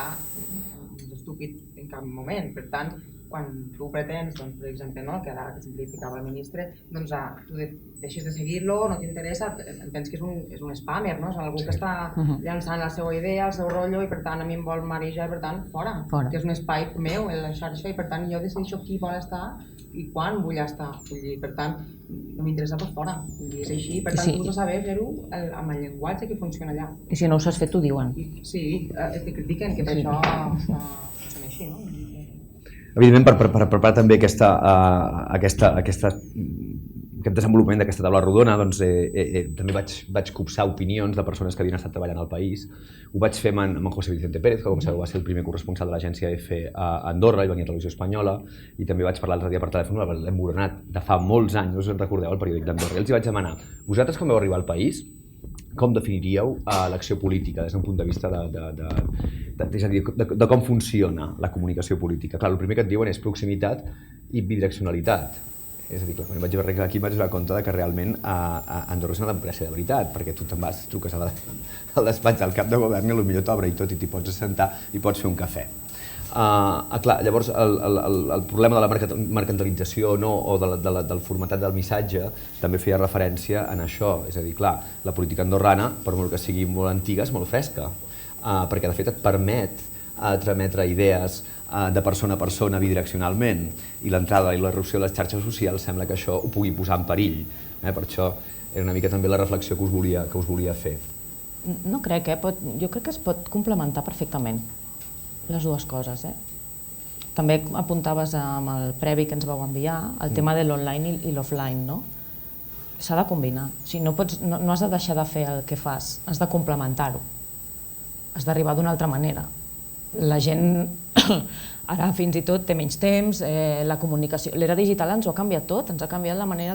és estúpid en cap moment, per tant, quan tu pretens, doncs, per exemple, no, que ara que simplificava el ministre, doncs tu deixes de seguir-lo, no t'interessa, entens que és un spammer, no? És algú que està llançant la seva idea, el seu rotllo, i per tant a mi em vol marejar, per tant, fora. Que és un espai meu, la xarxa, i per tant jo decideixo qui vol estar i quan vull estar. Vull dir, per tant, no m'interessa, doncs fora. Vull dir, és així, per tant, tu has de saber fer-ho amb el llenguatge que funciona allà. I si no ho saps fer, t'ho diuen. Sí, et critiquen, que per això funciona així, no? Evidentment, per preparar també aquest desenvolupament d'aquesta taula rodona, doncs, també vaig copsar opinions de persones que havien estat treballant al país. Ho vaig fer amb en José Vicente Pérez, que com sabeu va ser el primer corresponsal de l'agència EFE a Andorra, i venia a Televisió Espanyola, i també vaig parlar l'altre dia per telèfon amb l'Emboronat de fa molts anys, us en recordeu, el periòdic d'Andorra, i els vaig demanar, vosaltres com vau arribar al país, com definiríeu l'acció política des d'un punt de vista de com funciona la comunicació política? Clar, el primer que et diuen és proximitat i bidireccionalitat. És a dir, quan vaig arribar aquí vaig donar compte que realment Andorra és una democràcia de veritat, perquè tu te'n vas, truques al despatx del cap de govern i potser t'obre i tot i t'hi pots assentar i pots fer un cafè. Clar, llavors el problema de la mercantilització o del formatat del missatge també feia referència en això, és a dir, clar, la política andorrana, per molt que sigui molt antiga, és molt fresca, perquè de fet et permet trametre idees de persona a persona bidireccionalment, i l'entrada i l'erupció de les xarxes socials sembla que això ho pugui posar en perill. Per això era una mica també la reflexió que us volia fer. No crec, jo crec que es pot complementar perfectament les dues coses. També apuntaves amb el previ que ens vau enviar el tema de l'online i l'offline, no? S'ha de combinar. No has de deixar de fer el que fas, has de complementar-ho. Has d'arribar d'una altra manera. La gent ara fins i tot té menys temps, la comunicació... L'era digital ens ho ha canviat tot, ens ha canviat la manera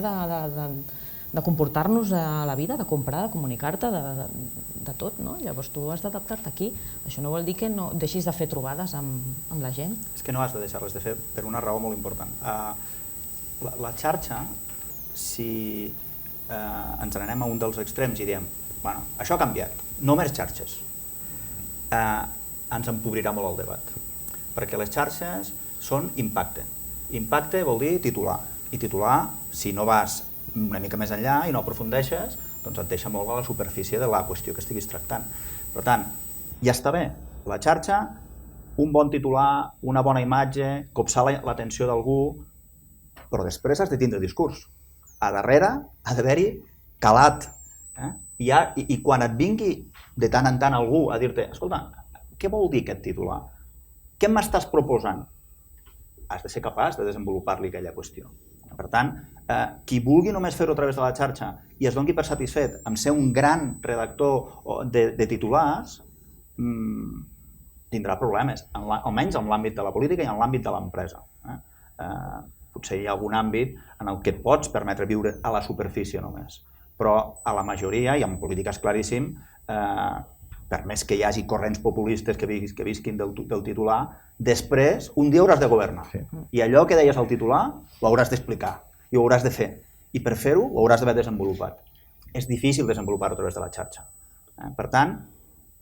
de comportar-nos a la vida, de comprar, de comunicar-te, de tot, no? Llavors tu has d'adaptar-te aquí. Això no vol dir que no deixis de fer trobades amb la gent. És que no has de deixar-les de fer per una raó molt important. La xarxa, si ens n'anem a un dels extrems i diem, bueno, això ha canviat, no més xarxes, ens empobrirà molt el debat. Perquè les xarxes són impacte. Impacte vol dir titular. I titular, si no vas una mica més enllà i no aprofundeixes, doncs et deixa molt a la superfície de la qüestió que estiguis tractant. Per tant, ja està bé, la xarxa, un bon titular, una bona imatge, copsar l'atenció d'algú, però després has de tindre discurs. A darrere ha d'haver-hi calat. I quan et vingui de tant en tant algú a dir-te, escolta, què vol dir aquest titular? Què m'estàs proposant? Has de ser capaç de desenvolupar-li aquella qüestió. Per tant, qui vulgui només fer-ho a través de la xarxa i es doni per satisfet amb ser un gran redactor de titulars, tindrà problemes, almenys en l'àmbit de la política i en l'àmbit de l'empresa. Potser hi ha algun àmbit en el que et pots permetre viure a la superfície només, però a la majoria, i en política és claríssim, per més que hi hagi corrents populistes que visquin del titular, després un dia hauràs de governar. I allò que deies al titular ho hauràs d'explicar i ho hauràs de fer. I per fer-ho ho hauràs d'haver desenvolupat. És difícil desenvolupar-ho a través de la xarxa. Per tant,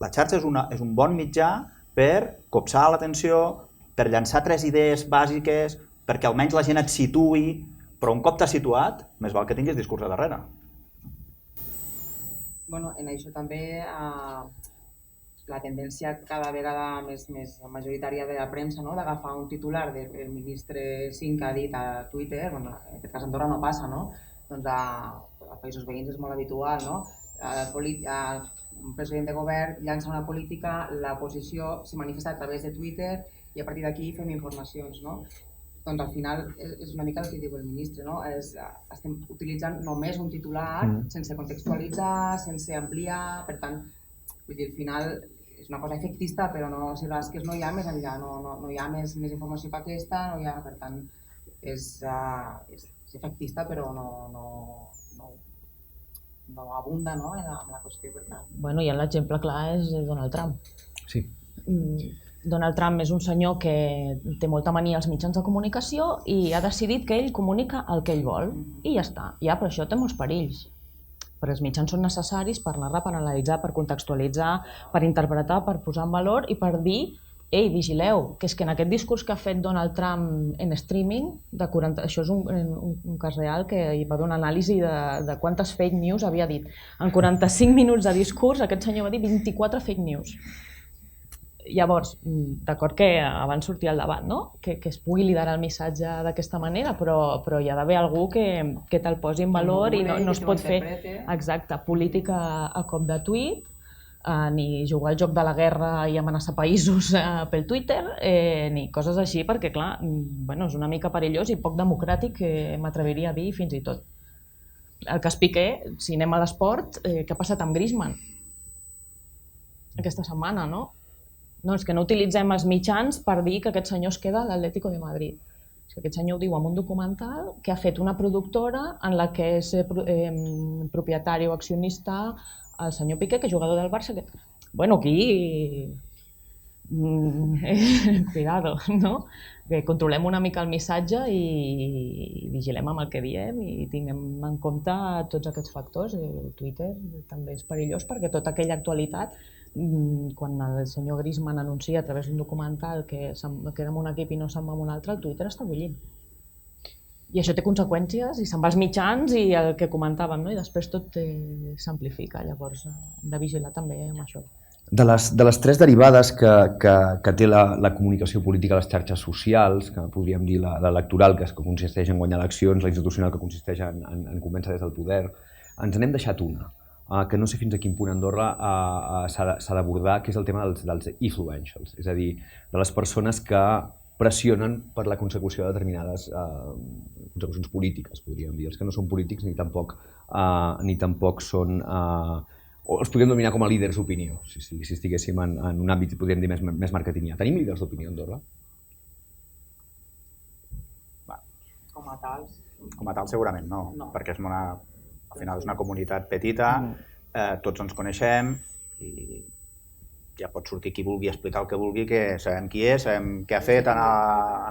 la xarxa és un bon mitjà per copsar l'atenció, per llançar 3 idees bàsiques, perquè almenys la gent et situï, però un cop t'has situat, més val que tinguis discurs a darrere. Bueno, en això també la tendència cada vegada més majoritària de la premsa, d'agafar un titular del ministre Cinc que ha dit a Twitter, en aquest cas a Andorra no passa, doncs a països veïns és molt habitual, un president de govern llança una política, l'oposició s'hi manifesta a través de Twitter i a partir d'aquí fem informacions. Doncs al final és una mica el que diu el ministre, estem utilitzant només un titular sense contextualitzar, sense ampliar, per tant, vull dir, al final és una cosa efectista, però és que no hi ha més enllà, no hi ha més informació que aquesta, per tant, és efectista, però no abunda en la qüestió. Bueno, i l'exemple clar és Donald Trump. Sí. Donald Trump és un senyor que té molta mania als mitjans de comunicació i ha decidit que ell comunica el que ell vol i ja està. Ja, però això té molts perills. perquè els mitjans són necessaris per narrar, per analitzar, per contextualitzar, per interpretar, per posar en valor i per dir ei, vigileu, que és que en aquest discurs que ha fet Donald Trump en streaming, això és un cas real que hi va haver una anàlisi de quantes fake news havia dit. En 45 minuts de discurs aquest senyor va dir 24 fake news. Llavors, d'acord que abans sortia el debat, no? Que es pugui liderar el missatge d'aquesta manera, però hi ha d'haver algú que te'l posi en valor i no es pot fer política a cop de tuit, ni jugar al joc de la guerra i amenaçar països pel Twitter, ni coses així, perquè clar, és una mica perillós i poc democràtic, m'atreviria a dir fins i tot. El cas Piqué, si anem a l'esport, què ha passat amb Griezmann aquesta setmana, no? No, és que no utilitzem els mitjans per dir que aquest senyor es queda a l'Atlético de Madrid. Aquest senyor ho diu en un documental que ha fet una productora en la que és propietari o accionista el senyor Piqué, que és jugador del Barça. Bueno, aquí... Cuidado, no? Que controlem una mica el missatge i vigilem amb el que diem i tinguem en compte tots aquests factors. Twitter també és perillós perquè tota aquella actualitat, quan el senyor Griezmann anuncia a través d'un documental que queda en un equip i no se'n va en un altre, el Twitter està bullint. I això té conseqüències i se'n va als mitjans i el que comentàvem, no? I després tot s'amplifica, llavors hem de vigilar també amb això. De les tres derivades que té la comunicació política a les xarxes socials, que podríem dir l'electoral, que consisteix en guanyar eleccions, la institucional, que consisteix en convèncer des del poder, ens n'hem deixat una, que no sé fins a quin punt a Andorra s'ha d'abordar, que és el tema dels influentials, és a dir, de les persones que pressionen per la consecució de determinades consecucions polítiques, podríem dir. Els que no són polítics ni tampoc són... o els podríem denominar com a líders d'opinió, si estiguéssim en un àmbit, podríem dir, més marketingià. Tenim líders d'opinió a Andorra? Com a tals? Com a tal segurament no, perquè al final és una comunitat petita, tots ens coneixem i ja pot sortir qui vulgui explicar el que vulgui, que sabem qui és, sabem què ha fet en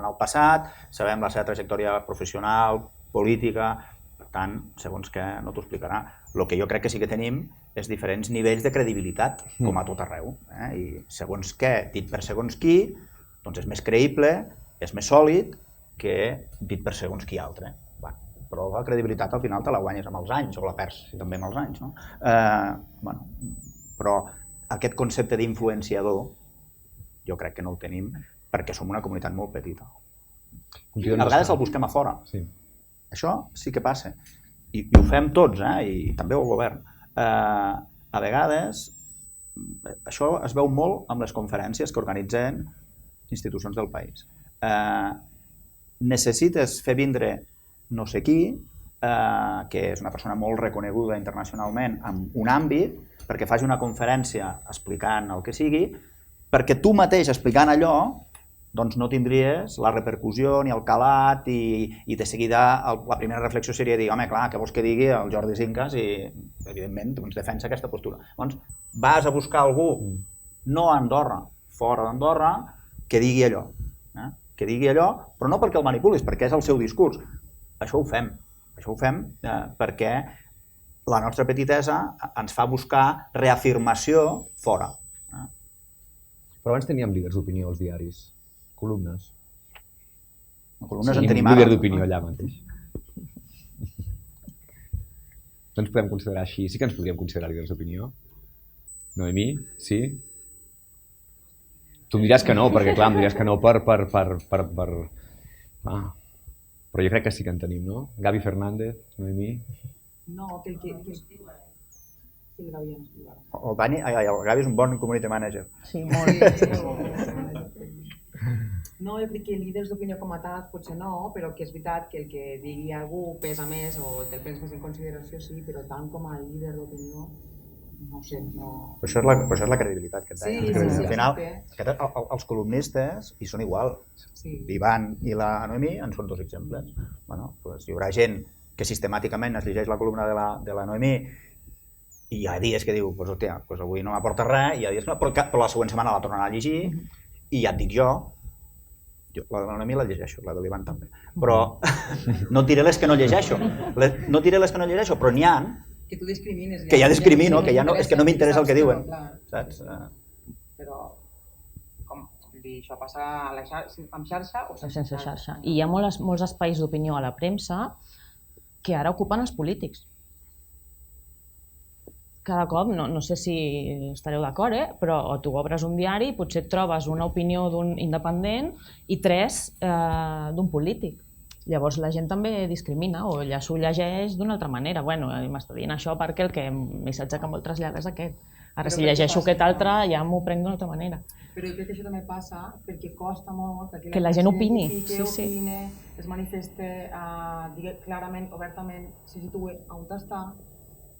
el passat, sabem la seva trajectòria professional, política, per tant, segons què no t'ho explicarà. El que jo crec que sí que tenim és diferents nivells de credibilitat, com a tot arreu. I segons què, dit per segons qui, doncs és més creïble, és més sòlid que dit per segons qui altre. Però la credibilitat al final te la guanyes amb els anys, o la perds també amb els anys. Però aquest concepte d'influenciador jo crec que no el tenim perquè som una comunitat molt petita. I a vegades el busquem a fora. Això sí que passa. I ho fem tots, i també el govern. A vegades això es veu molt amb les conferències que organitzen institucions del país. Necessites fer vindre no sé qui, que és una persona molt reconeguda internacionalment en un àmbit, perquè faci una conferència explicant el que sigui, perquè tu mateix explicant allò doncs no tindries la repercussió ni el calat i de seguida la primera reflexió seria dir, home, clar, què vols que digui el Jordi Sincas i, evidentment, doncs defensa aquesta postura. Llavors, vas a buscar algú, no a Andorra, fora d'Andorra, que digui allò. Que digui allò, però no perquè el manipulis, perquè és el seu discurs. Això ho fem perquè la nostra petitesa ens fa buscar reafirmació fora. Però abans teníem líders d'opinió als diaris, columnes. Columnes en tenim ara. Un líder d'opinió allà mateix. No ens podem considerar així. Sí que ens podríem considerar líders d'opinió. Noemí, sí? Tu em diràs que no, perquè clar, em diràs que no per... Però jo crec que sí que en tenim, no? Gavi Fernández, Noemí... No, que sí, el Gavi és un bon community manager. Sí, molt. No, jo crec que líders d'opinió com a tal potser no, però que és veritat que el que digui algú pesa més o te'l prens més en consideració, sí, però tant com a líder d'opinió, no sé, no... Però això és la credibilitat que et deia. Sí, al final, els columnistes hi són igual. L'Ivan i la Noemí en són dos exemples. Hi haurà gent que sistemàticament es llegeix la columna de la Noemí i hi ha dies que diu, hòstia, avui no m'aporta res, i hi ha dies que no, però la següent setmana la tornarà a llegir i ja et dic jo, la de la Noemí la llegeixo, la de l'Ivan també, però no et diré les que no llegeixo, però n'hi ha Que tu discrimines. Que ja discrimino, que ja no, és que no m'interessa el que diuen. Saps? Però, com dir, això passa amb xarxa o sense xarxa. I hi ha molts espais d'opinió a la premsa que ara ocupen els polítics. Cada cop, no sé si estareu d'acord, però tu obres un diari i potser et trobes una opinió d'un independent i 3 d'un polític. Llavors la gent també discrimina o ja s'ho llegeix d'una altra manera. Bueno, m'està dient això perquè el missatge que vol traslladar és aquest. Ara, si llegeixo aquest altre, ja m'ho prenc d'una altra manera. Però jo crec que això també passa perquè costa molt que la gent opini. Opine, es manifeste, digui clarament, obertament, se situe on està.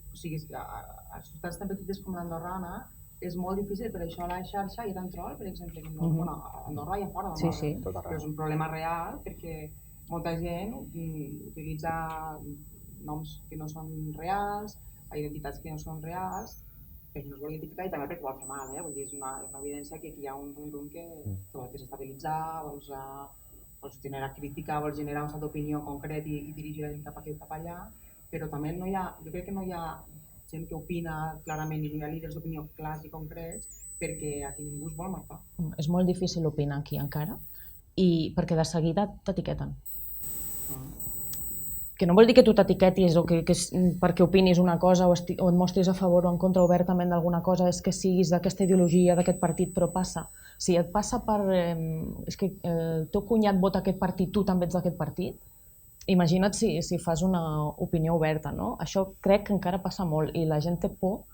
O sigui, a societats tan petites com l'andorrana és molt difícil, per això la xarxa hi ha tant troll, per exemple, que a Andorra i a fora d'Andorra. Però és un problema real perquè molta gent utilitza noms que no són reals, identitats que no són reals, perquè no es vol identificar i també perquè vol fer mal, vull dir, és una evidència que aquí hi ha un rum que vols desestabilitzar, vols generar crítica, vols generar una certa opinió concret i dirigir la gent cap aquí o cap allà, però també jo crec que no hi ha gent que opina clarament i no hi ha líders d'opinió clars i concrets perquè aquí ningú es vol marcar. És molt difícil opinar aquí encara i perquè de seguida t'etiqueten. Que no vol dir que tu t'etiquetis o que perquè opinis una cosa o et mostris a favor o en contra obertament d'alguna cosa és que siguis d'aquesta ideologia, d'aquest partit, però passa. Si et passa per... és que el teu cunyat vota aquest partit, tu també ets d'aquest partit, imagina't si fas una opinió oberta, no? Això crec que encara passa molt i la gent té por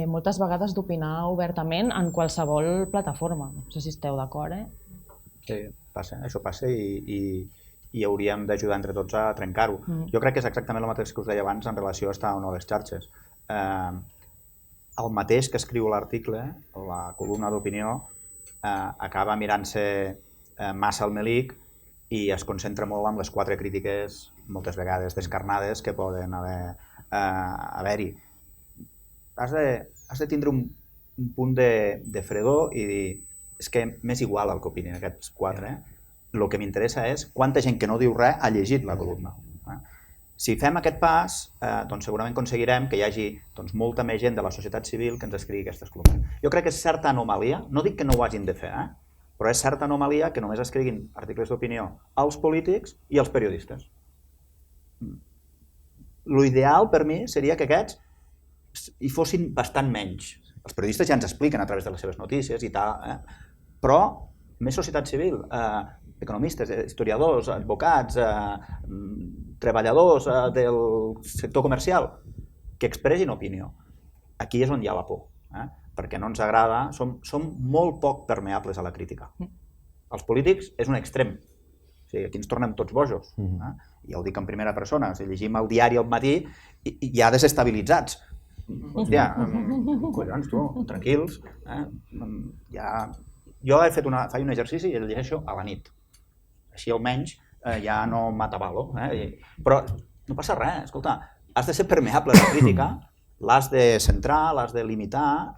moltes vegades d'opinar obertament en qualsevol plataforma. No sé si esteu d'acord, Sí, passa, això passa i hauríem d'ajudar entre tots a trencar-ho. Jo crec que és exactament el mateix que us deia abans en relació a estar o no a les xarxes. El mateix que escriu l'article o la columna d'opinió acaba mirant-se massa al melic i es concentra molt en les 4 crítiques, moltes vegades descarnades, que poden haver-hi. Has de tindre un punt de fredor i dir és que m'és igual el que opinin aquests 4. El que m'interessa és quanta gent que no diu res ha llegit la columna. Si fem aquest pas, doncs segurament aconseguirem que hi hagi molta més gent de la societat civil que ens escrigui aquestes columnes. Jo crec que és certa anomalia, no dic que no ho hagin de fer, però és certa anomalia que només escriguin articles d'opinió als polítics i als periodistes. L'ideal per mi seria que aquests hi fossin bastant menys. Els periodistes ja ens expliquen a través de les seves notícies i tal, però més societat civil, economistes, historiadors, advocats, treballadors del sector comercial, que expressin opinió. Aquí és on hi ha la por, perquè no ens agrada, som molt poc permeables a la crítica. Els polítics és un extrem, aquí ens tornem tots bojos, ja ho dic en primera persona, si llegim el diari al matí ja desestabilitzats. Hòstia, collons, tu, tranquils. Jo faig un exercici i el llegeixo a la nit. Així almenys ja no m'atabalo. Però no passa res, escolta, has de ser permeable a la crítica, l'has de centrar, l'has de limitar,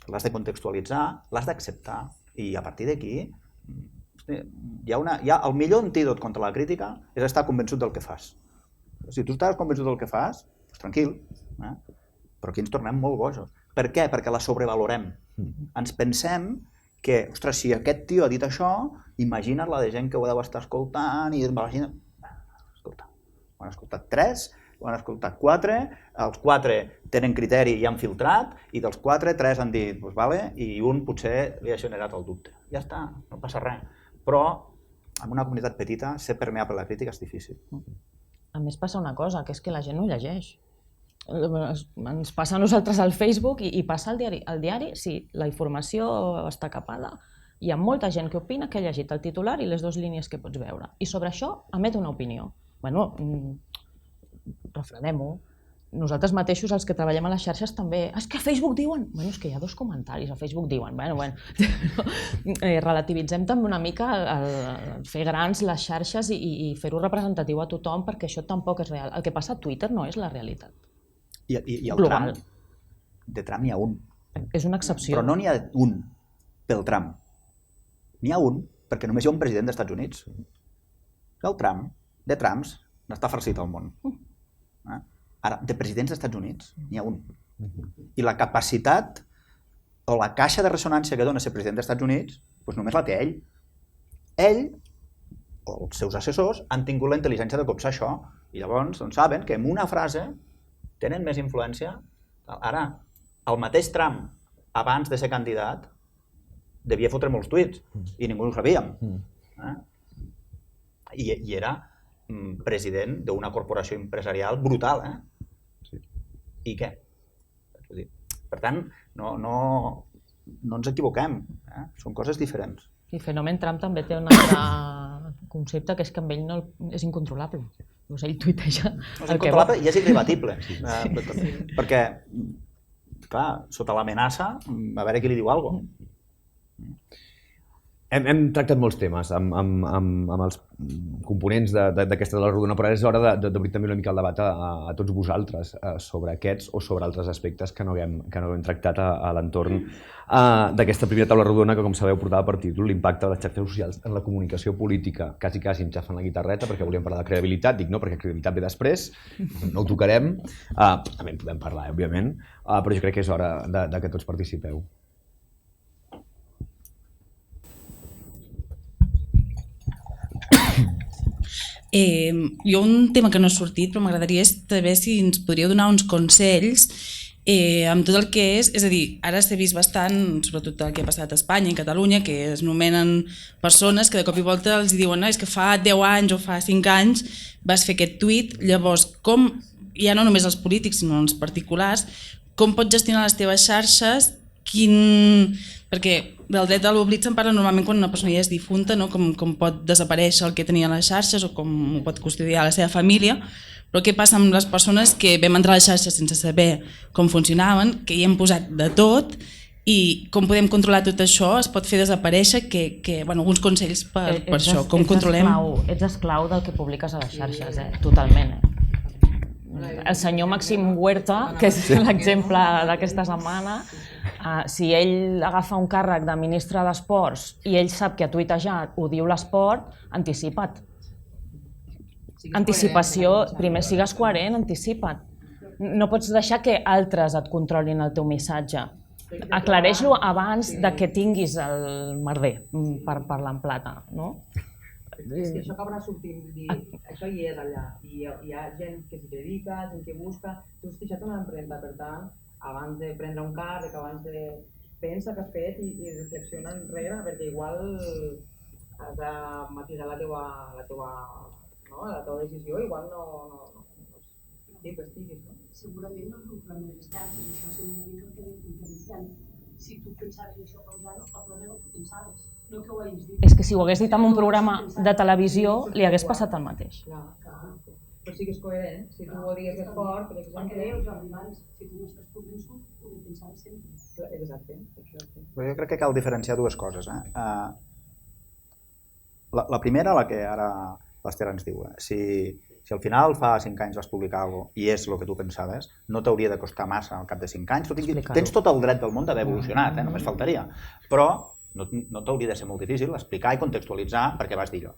l'has de contextualitzar, l'has d'acceptar. I a partir d'aquí, el millor antídot contra la crítica és estar convençut del que fas. Si tu estàs convençut del que fas, tranquil, però aquí ens tornem molt bojos. Per què? Perquè la sobrevalorem. Ens pensem que, ostres, si aquest tio ha dit això, imagina't la de gent que ho deu estar escoltant i imagina... Escolta, ho han escoltat 3, ho han escoltat 4, els 4 tenen criteri i han filtrat, i dels 4, 3 han dit, doncs vale, i un potser li ha generat el dubte. Ja està, no passa res. Però, en una comunitat petita, ser permeable a la crítica és difícil. A més passa una cosa, que és que la gent no llegeix. Ens passa a nosaltres al Facebook i passa al diari, sí, la informació està capada, hi ha molta gent que opina que ha llegit el titular i les 2 línies que pots veure, i sobre això emet una opinió. Bueno, refrenem-ho. Nosaltres mateixos, els que treballem a les xarxes, també... És que a Facebook diuen... Bueno, és que hi ha 2 comentaris, a Facebook diuen... Bueno. Relativitzem també una mica fer grans les xarxes i fer-ho representatiu a tothom, perquè això tampoc és real. El que passa a Twitter no és la realitat. I el Trump, de Trump n'hi ha un. És una excepció. Però no n'hi ha un pel Trump. N'hi ha un perquè només hi ha un president dels Estats Units. El Trump, de Trumps, n'està farcit al món. Ara, de presidents dels Estats Units, n'hi ha un. I la capacitat o la caixa de ressonància que dona ser president dels Estats Units, doncs només la té ell. Ell, o els seus assessors, han tingut la intel·ligència de copsar això, i llavors saben que amb una frase tenen més influència. Ara, el mateix Trump, abans de ser candidat, devia fotre molts tuits, i ningú ho sabíem. I era president d'una corporació empresarial brutal. I què? Per tant, no ens equivoquem, són coses diferents. I Fenomen Trump també té un altre concepte, que és que amb ell no és incontrolable. Doncs ell tuiteja és incontrolable i és irrebatible. Perquè, clar, sota l'amenaça, a veure qui li diu alguna cosa. Hem tractat molts temes amb els components d'aquesta de la rodona, però és hora d'obrir també una mica el debat a tots vosaltres sobre aquests o sobre altres aspectes que no haguem tractat a l'entorn d'aquesta primera taula rodona que, com sabeu, portava per títol l'impacte de les xarxes socials en la comunicació política. Quasi em xafen la guitarreta perquè volíem parlar de credibilitat. Dic no, perquè credibilitat ve després, no ho tocarem. També en podem parlar, òbviament, però jo crec que és hora que tots participeu. Jo un tema que no ha sortit, però m'agradaria saber si ens podríeu donar uns consells amb tot el que és a dir, ara s'ha vist bastant, sobretot el que ha passat a Espanya i a Catalunya, que es nomenen persones que de cop i volta els diuen és que fa 10 anys o fa 5 anys vas fer aquest tuit, llavors com, ja no només els polítics sinó els particulars, com pots gestionar les teves xarxes, perquè del dret a l'oblit se'n parla normalment quan una persona ja és difunta, no? Com pot desaparèixer el que tenia a les xarxes o com ho pot custodiar la seva família, però què passa amb les persones que vam entrar a les xarxes sense saber com funcionaven, que hi hem posat de tot i com podem controlar tot això? Es pot fer desaparèixer? Alguns consells per això, com controlem? Ets esclau del que publiques a les xarxes, totalment. El senyor Màxim Huerta, que és l'exemple d'aquesta setmana, si ell agafa un càrrec de ministre d'Esports i ell sap que ha tuitejat ho diu l'esport, anticipa't. Anticipació, primer sigues coherent, anticipa't. No pots deixar que altres et controlin el teu missatge. Aclareix-lo abans de que tinguis el merder, per parlar en plata, no? És que això acabarà sortint, això hi és allà, i hi ha gent que s'hi dedica, gent que busca, tu has deixat una empremta, per tant, abans de prendre un càrrec, abans de pensa que has fet i reflexiona enrere, perquè igual has de matisar la teva decisió, igual no estiguis. Segurament no és un problema de les xarxes, això és una mica el que diferenciant. Si tu pensaves això per usar-ho, el problema que pensaves. No que ho hagis dit. És que si ho hagués dit en un programa de televisió, li hagués passat el mateix. Clar. Però sigues coherent. Si tu ho digues fort, per exemple... Perquè deia Jordi abans, si tu no estàs convençut, ho de pensar sempre. Exacte. Però jo crec que cal diferenciar dues coses. La primera, la que ara l'Ester ens diu. Si al final fa 5 anys vas publicar alguna cosa i és el que tu pensaves, no t'hauria de costar massa al cap de 5 anys. Tens tot el dret del món d'haver evolucionat, només faltaria. Però no t'hauria de ser molt difícil explicar i contextualitzar per què vas dir allò.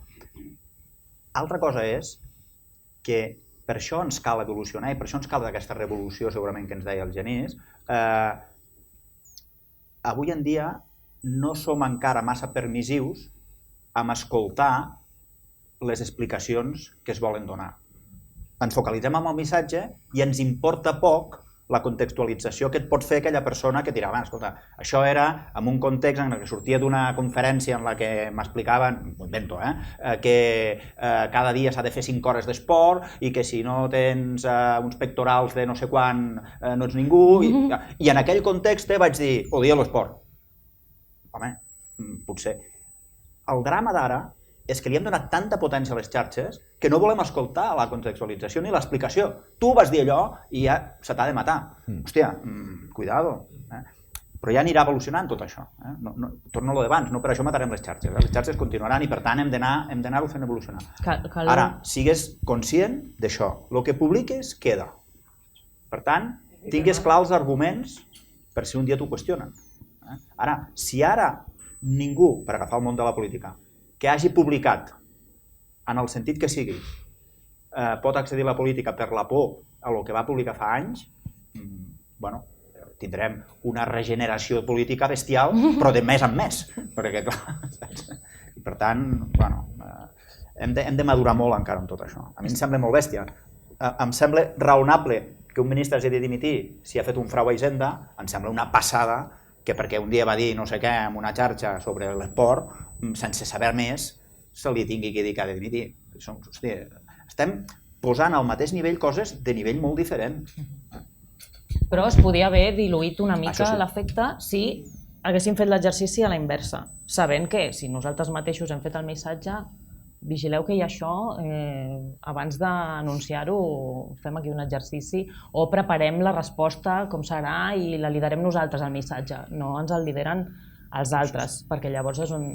Altra cosa és que per això ens cal evolucionar i per això ens cal aquesta revolució segurament que ens deia el Genís. Avui en dia no som encara massa permissius amb escoltar les explicacions que es volen donar. Ens focalitzem en el missatge i ens importa poc la contextualització que et pot fer aquella persona que dirà, escolta, això era en un context en què sortia d'una conferència en la que m'explicaven, m'ho invento, que cada dia s'ha de fer 5 hores d'esport i que si no tens uns pectorals de no sé quan no ets ningú, i en aquell context vaig dir, odio l'esport. Home, potser. El drama d'ara és que li hem donat tanta potència a les xarxes que no volem escoltar la contextualització ni l'explicació. Tu vas dir allò i ja se t'ha de matar. Hòstia, cuidado. Però ja anirà evolucionant tot això. Torno a lo d'abans, no per això matarem les xarxes. Les xarxes continuaran i per tant hem d'anar-ho fent evolucionar. Ara, sigues conscient d'això. El que publiques queda. Per tant, tingues clar els arguments per si un dia t'ho qüestionen. Ara, si ara ningú, per agafar el món de la política, que hagi publicat, en el sentit que sigui, pot accedir a la política per la por a lo que va publicar fa anys, bueno, tindrem una regeneració política bestial, però de més en més. Perquè, clar, per tant, bueno, hem de madurar molt encara amb tot això. A mi em sembla molt bèstia. Em sembla raonable que un ministre hagi de dimitir si ha fet un frau a Hisenda, em sembla una passada que perquè un dia va dir no sé què en una xarxa sobre l'esport, sense saber més, se li tingui que dir que ha de dimitir. Hòstia, estem posant al mateix nivell coses de nivell molt diferent. Però es podia haver diluït una mica l'efecte si haguéssim fet l'exercici a la inversa, sabent que si nosaltres mateixos hem fet el missatge, vigileu que hi ha això, abans d'anunciar-ho fem aquí un exercici o preparem la resposta com serà i la liderem nosaltres el missatge, no ens el lideren els altres, perquè llavors és on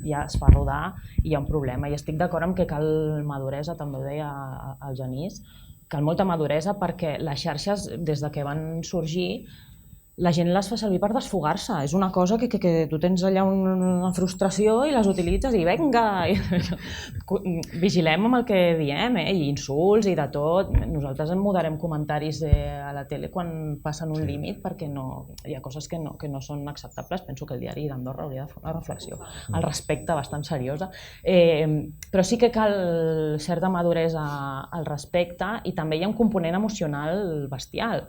ja es fa rodar i hi ha un problema. I estic d'acord amb que cal maduresa, també ho deia el Genís, cal molta maduresa perquè les xarxes, des de que van sorgir, la gent les fa servir per desfogar-se. És una cosa que tu tens allà una frustració i les utilitzes i vinga! Vigilem amb el que diem, i insults i de tot. Nosaltres moderem comentaris a la tele quan passen un límit perquè hi ha coses que no són acceptables. Penso que el diari d'Andorra hauria de fer una reflexió al respecte bastant seriosa. Però sí que cal certa maduresa al respecte i també hi ha un component emocional bestial.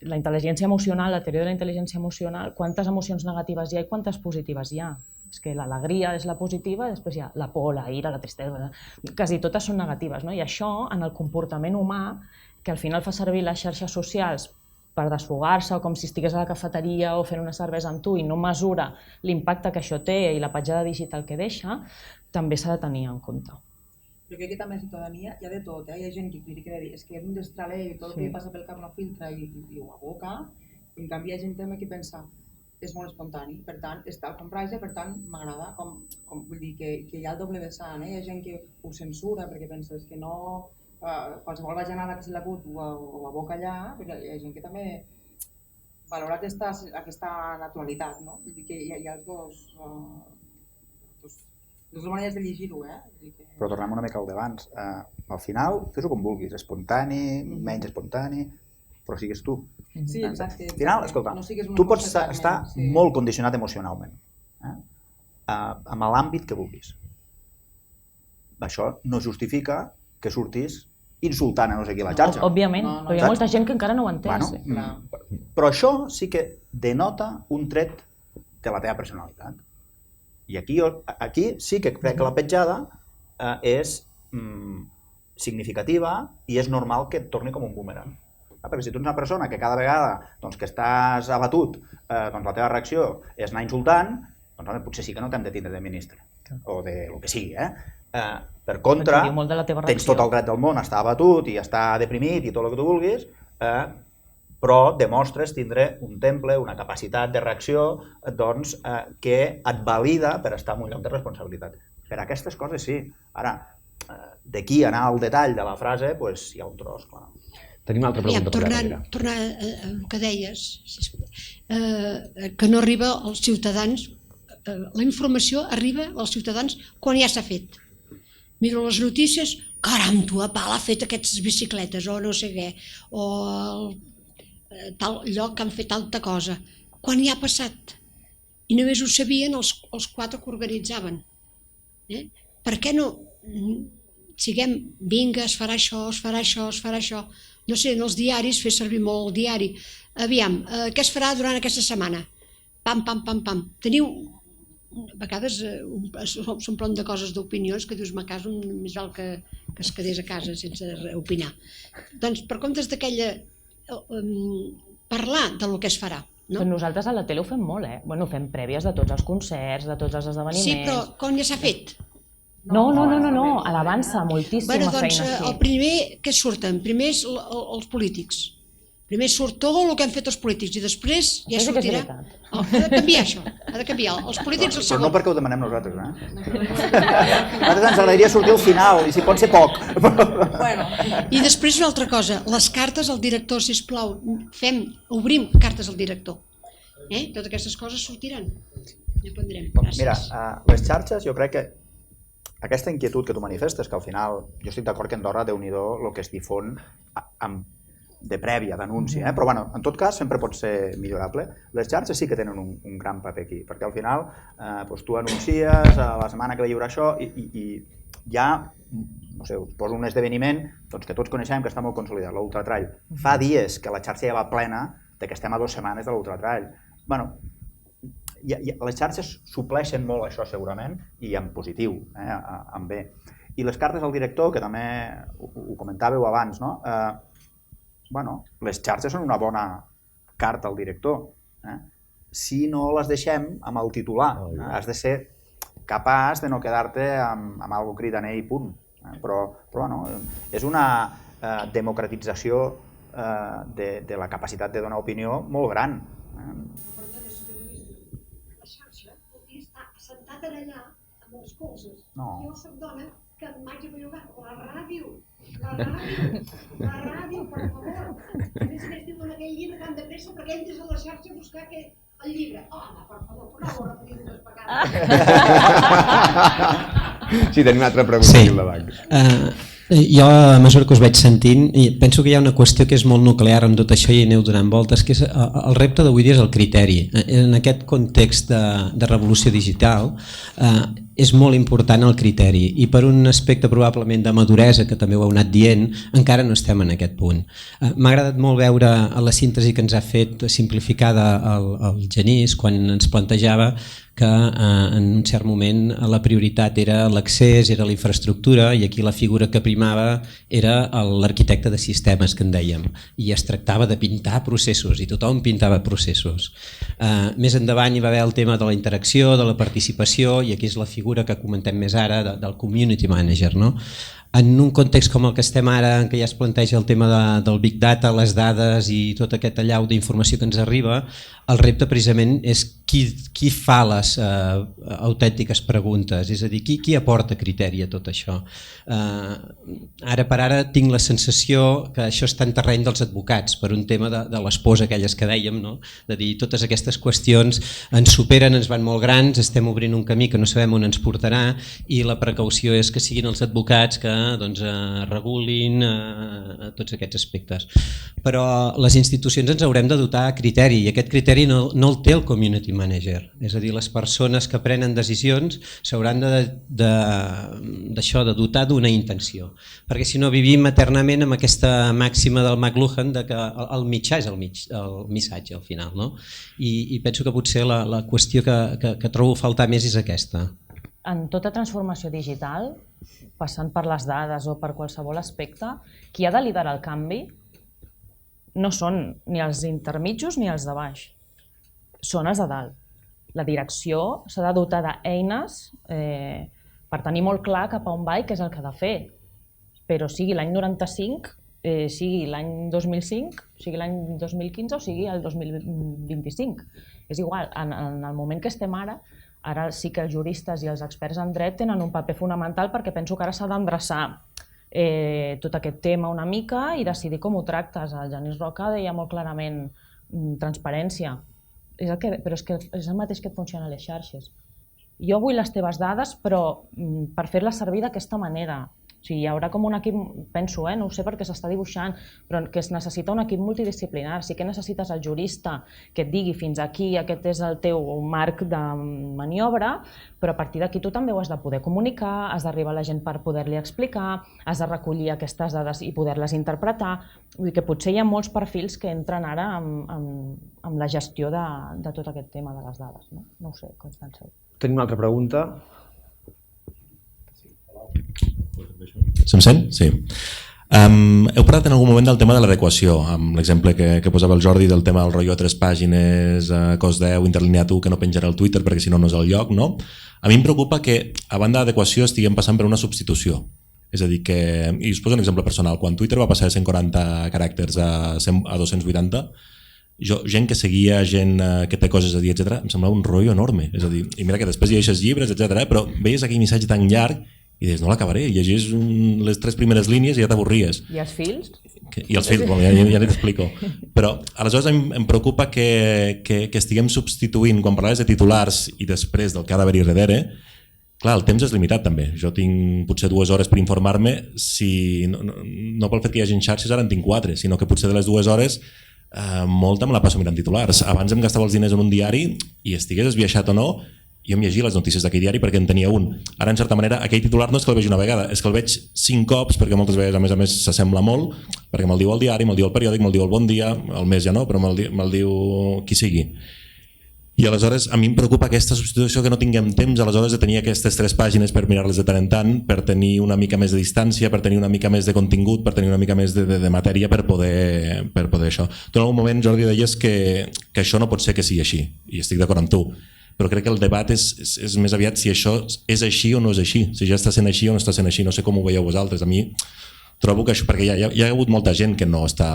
La intel·ligència emocional, la teoria de la intel·ligència emocional, quantes emocions negatives hi ha i quantes positives hi ha? És que l'alegria és la positiva, després hi ha la por, la ira, la tristesa, quasi totes són negatives, no? I això, en el comportament humà, que al final fa servir les xarxes socials per desfogar-se o com si estigués a la cafeteria o fent una cervesa amb tu i no mesura l'impacte que això té i la petjada digital que deixa, també s'ha de tenir en compte. Jo crec que també a la ciutadania hi ha de tot, hi ha gent que critica de dir és que és un destraler i tot el que passa pel cap no filtra i ho aboca, i en canvi hi ha gent també que pensa és molt espontani, per tant està al compratge, per tant m'agrada, vull dir que hi ha el doble vessant, hi ha gent que ho censura perquè penses que no, qualsevol bajanada que se l'ha ho aboca allà, però hi ha gent que també valora aquesta naturalitat, no? Vull dir que hi ha els dues maneres de llegir-ho, Però tornem una mica al d'abans. Al final, fes-ho com vulguis, espontani, menys espontani, però sigues tu. Sí, exacte. Al final, escolta, tu pots estar molt condicionat emocionalment, amb l'àmbit que vulguis. Això no justifica que surtis insultant a no sé qui a la xarxa. Òbviament, però hi ha molta gent que encara no ho ha entès. Però això sí que denota un tret de la teva personalitat. I aquí sí que crec que la petjada és significativa i és normal que et torni com un boomerang. Perquè si tu ets una persona que cada vegada que estàs abatut, la teva reacció és anar insultant, doncs potser sí que no t'hem de tindre de ministre, o de lo que sigui. Per contra, tens tot el dret del món a estar abatut i a estar deprimit i tot el que tu vulguis, però demostres tindre un temple, una capacitat de reacció que et valida per estar en un lloc de responsabilitat. Per aquestes coses sí. Ara, d'aquí anar al detall de la frase, hi ha un tros, clar. Tenim una altra pregunta. Tornant al que deies, que no arriba als ciutadans, la informació arriba als ciutadans quan ja s'ha fet. Miro les notícies, caram, tu, Apal ha fet aquestes bicicletes, o no sé què, o tal lloc que han fet alta cosa, quan ja ha passat. I només ho sabien els quatre que organitzaven. Per què no siguem, vinga, es farà això, es farà això, es farà això. No sé, en els diaris, fer servir molt el diari. Aviam, què es farà durant aquesta setmana? Pam, pam, pam, pam. Teniu, a vegades s'omplen de coses d'opinions que dius, ma casa més val que es quedés a casa sense opinar. Doncs per comptes d'aquella parlar del que es farà. Però nosaltres a la tele ho fem molt, Bueno, fem prèvies de tots els concerts, de tots els esdeveniments. Sí, però com ja s'ha fet? No, a l'avança, moltíssima feina així. El primer que surten, primer els polítics. Primer surt tot el que han fet els polítics i després ja sortirà. Ha de canviar això, ha de canviar. Els polítics el segon. Però no perquè ho demanem nosaltres, Nosaltres ens agradaria sortir al final, i si pot ser poc. I després una altra cosa, les cartes al director, sisplau, obrim cartes al director. Totes aquestes coses sortiran. Ja prendrem. Mira, les xarxes jo crec que aquesta inquietud que tu manifestes, que al final jo estic d'acord que a Andorra, Déu-n'hi-do, el que es difon de prèvia, d'anunci, però bueno, en tot cas sempre pot ser millorable. Les xarxes sí que tenen un gran paper aquí, perquè al final tu anuncies la setmana que ve hi haurà això i hi ha, no sé, us poso un esdeveniment que tots coneixem, que està molt consolidat, l'Ultratrail. Fa dies que la xarxa ja va plena de que estem a 2 setmanes de l'Ultratrail. Bueno, les xarxes supleixen molt això segurament i en positiu, en bé. I les cartes al director, que també ho comentàveu abans, no? Bueno, les xarxes són una bona carta al director. Si no les deixem amb el titular, has de ser capaç de no quedar-te amb algo cridaner i punt. Però bueno, és una democratització de la capacitat de donar opinió molt gran. La xarxa vol dir estar assentat allà amb els colzes. Jo soc dona que m'haig de bellugar la ràdio, per favor. A més, diuen aquell llibre tan de pressa perquè entres a la xarxa a buscar el llibre. Home, per favor, no repetir unes vegades. Sí, tenim una altra pregunta aquí al davant. Jo, a mesura que us vaig sentint, penso que hi ha una qüestió que és molt nuclear amb tot això i aneu donant voltes, que és el repte d'avui dia és el criteri. En aquest context de revolució digital és molt important el criteri i per un aspecte probablement de maduresa, que també ho heu anat dient, encara no estem en aquest punt. M'ha agradat molt veure la síntesi que ens ha fet simplificada el Genís quan ens plantejava que en un cert moment la prioritat era l'accés, era la infraestructura i aquí la figura que primava era l'arquitecte de sistemes que en dèiem i es tractava de pintar processos i tothom pintava processos. Més endavant hi va haver el tema de la interacció, de la participació i aquí és la figura que comentem més ara del community manager. En un context com el que estem ara, en què ja es planteja el tema del Big Data, les dades i tot aquest allau d'informació que ens arriba, el repte precisament és qui fa les autèntiques preguntes, és a dir, qui aporta criteri a tot això. Ara per ara tinc la sensació que això està en terreny dels advocats, per un tema de les pors aquelles que dèiem, de dir totes aquestes qüestions ens superen, ens van molt grans, estem obrint un camí que no sabem on ens portarà i la precaució és que siguin els advocats que regulin tots aquests aspectes. Però les institucions ens haurem de dotar a criteri i aquest criteri no el té el community manager, és a dir, les persones que prenen decisions s'hauran de dotar d'una intenció, perquè si no vivim eternament amb aquesta màxima del McLuhan de que el mitjà és el missatge al final, i penso que potser la qüestió que trobo a faltar més és aquesta. En tota transformació digital, passant per les dades o per qualsevol aspecte, qui ha de liderar el canvi no són ni els intermitjos ni els de baix, són els de dalt. La direcció s'ha de dotar d'eines per tenir molt clar cap a on va i què és el que ha de fer, però sigui l'any 95, sigui l'any 2005, sigui l'any 2015 o sigui el 2025. És igual, en el moment que estem ara sí que els juristes i els experts en dret tenen un paper fonamental perquè penso que ara s'ha d'endreçar tot aquest tema una mica i decidir com ho tractes. El Genís Roca deia molt clarament transparència, però és que és el mateix que et funciona a les xarxes. Jo vull les teves dades, però per fer-les servir d'aquesta manera. Hi haurà com un equip, penso, no ho sé perquè s'està dibuixant, però que es necessita un equip multidisciplinar. Sí que necessites el jurista que et digui fins aquí, aquest és el teu marc de maniobra, però a partir d'aquí tu també ho has de poder comunicar, has d'arribar a la gent per poder-li explicar, has de recollir aquestes dades i poder-les interpretar. Vull dir que potser hi ha molts perfils que entren ara amb la gestió de tot aquest tema de les dades. No ho sé, com penseu. Tenim una altra pregunta. Se'm sent? Sí. Heu parlat en algun moment del tema de l'adequació, amb l'exemple que posava el Jordi del tema del rotllo a 3 pàgines, cos 10, interlineat 1, que no penjarà al Twitter perquè si no no és el lloc, no? A mi em preocupa que a banda d'adequació estiguem passant per una substitució. És a dir que, i us poso un exemple personal, quan Twitter va passar de 140 caràcters a 280, gent que seguia, gent que té coses a dir, etc., em semblava un rotllo enorme. És a dir, i mira que després llegeixes llibres, etc., però veies aquell missatge tan llarg i deies, no l'acabaré, llegeix les 3 primeres línies i ja t'avorries. I els fils? I els fils, ja t'explico. Però aleshores em preocupa que estiguem substituint, quan parlaves de titulars i després del que ha d'haver-hi darrere, Clar, el temps és limitat també. Jo tinc potser 2 hores per informar-me, si no pel fet que hi hagi xarxes ara en tinc 4, sinó que potser de les 2 hores molta me la passo mirant titulars. Abans em gastava els diners en un diari i estigués esbiaixat o no, jo em llegia les notícies d'aquell diari perquè en tenia un. Ara, en certa manera, aquell titular no és que el vegi una vegada, és que el veig 5 cops, perquè moltes vegades, a més, s'assembla molt, perquè me'l diu el diari, me'l diu el periòdic, me'l diu el Bon Dia, el Mes ja no, però me'l diu qui sigui. I aleshores a mi em preocupa aquesta substitució, que no tinguem temps aleshores de tenir aquestes 3 pàgines per mirar-les de tant en tant, per tenir una mica més de distància, per tenir una mica més de contingut, per tenir una mica més de matèria per poder això. Tu en algun moment, Jordi, deies que això no pot ser que sigui així, i estic d'acord amb tu, però crec que el debat és més aviat si això és així o no és així, si ja està sent així o no està sent així. No sé com ho veieu vosaltres. A mi trobo que això, perquè hi ha hagut molta gent que no està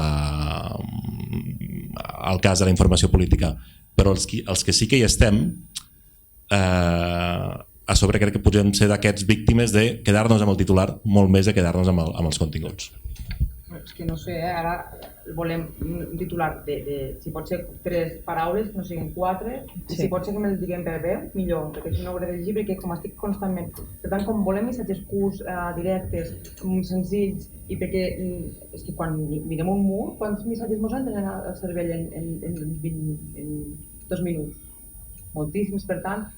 al cas de la informació política, però els que sí que hi estem, a sobre crec que podríem ser d'aquests víctimes de quedar-nos amb el titular molt més de quedar-nos amb els continguts. És que no sé, ara volem un titular de si pot ser 3 paraules, que no siguin 4, i si pot ser que me'l diguem per veu, millor, perquè si no hauré de llegir, perquè com estic constantment. Per tant, com volem missatges curts, directes, senzills, i perquè és que quan mirem un mur, quants missatges ens entren al cervell en 2 minuts? Moltíssims, per tant,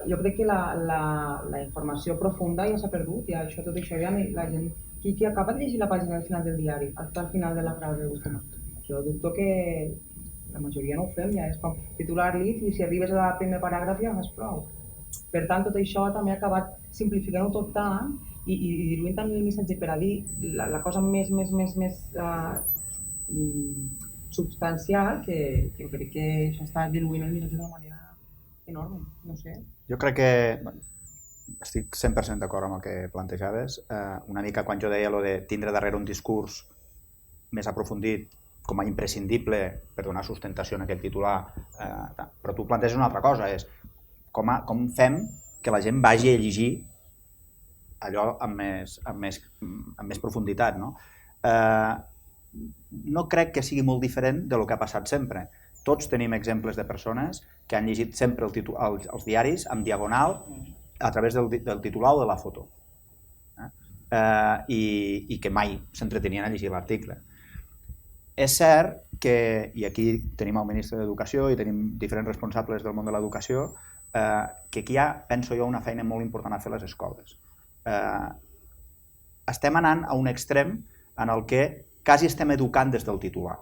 jo crec que la informació profunda ja s'ha perdut, ja tot això ja la gent... Qui acaba de llegir la pàgina al final del diari, hasta al final de la frase de Bustamante? Jo dubto que la majoria no ho fem, ja és com titular-li i si arribes al primer paràgraf ja fas prou. Per tant, tot això també ha acabat simplificant-ho tot tant i diluint tant el missatge per a dir la cosa més substancial que jo crec que això està diluint el missatge d'una manera enorme, no sé. Jo crec que estic 100% d'acord amb el que plantejaves. Una mica quan jo deia lo de tindre darrere un discurs més aprofundit com a imprescindible per donar sustentació en aquest titular, però tu planteges una altra cosa, és com fem que la gent vagi a llegir allò amb més profunditat. No crec que sigui molt diferent del que ha passat sempre. Tots tenim exemples de persones que han llegit sempre els diaris en diagonal a través del titular o de la foto, i que mai s'entretenien a llegir l'article. És cert que, i aquí tenim el ministre d'Educació i tenim diferents responsables del món de l'educació, que aquí hi ha, penso jo, una feina molt important a fer a les escoles. Estem anant a un extrem en el que quasi estem educant des del titular.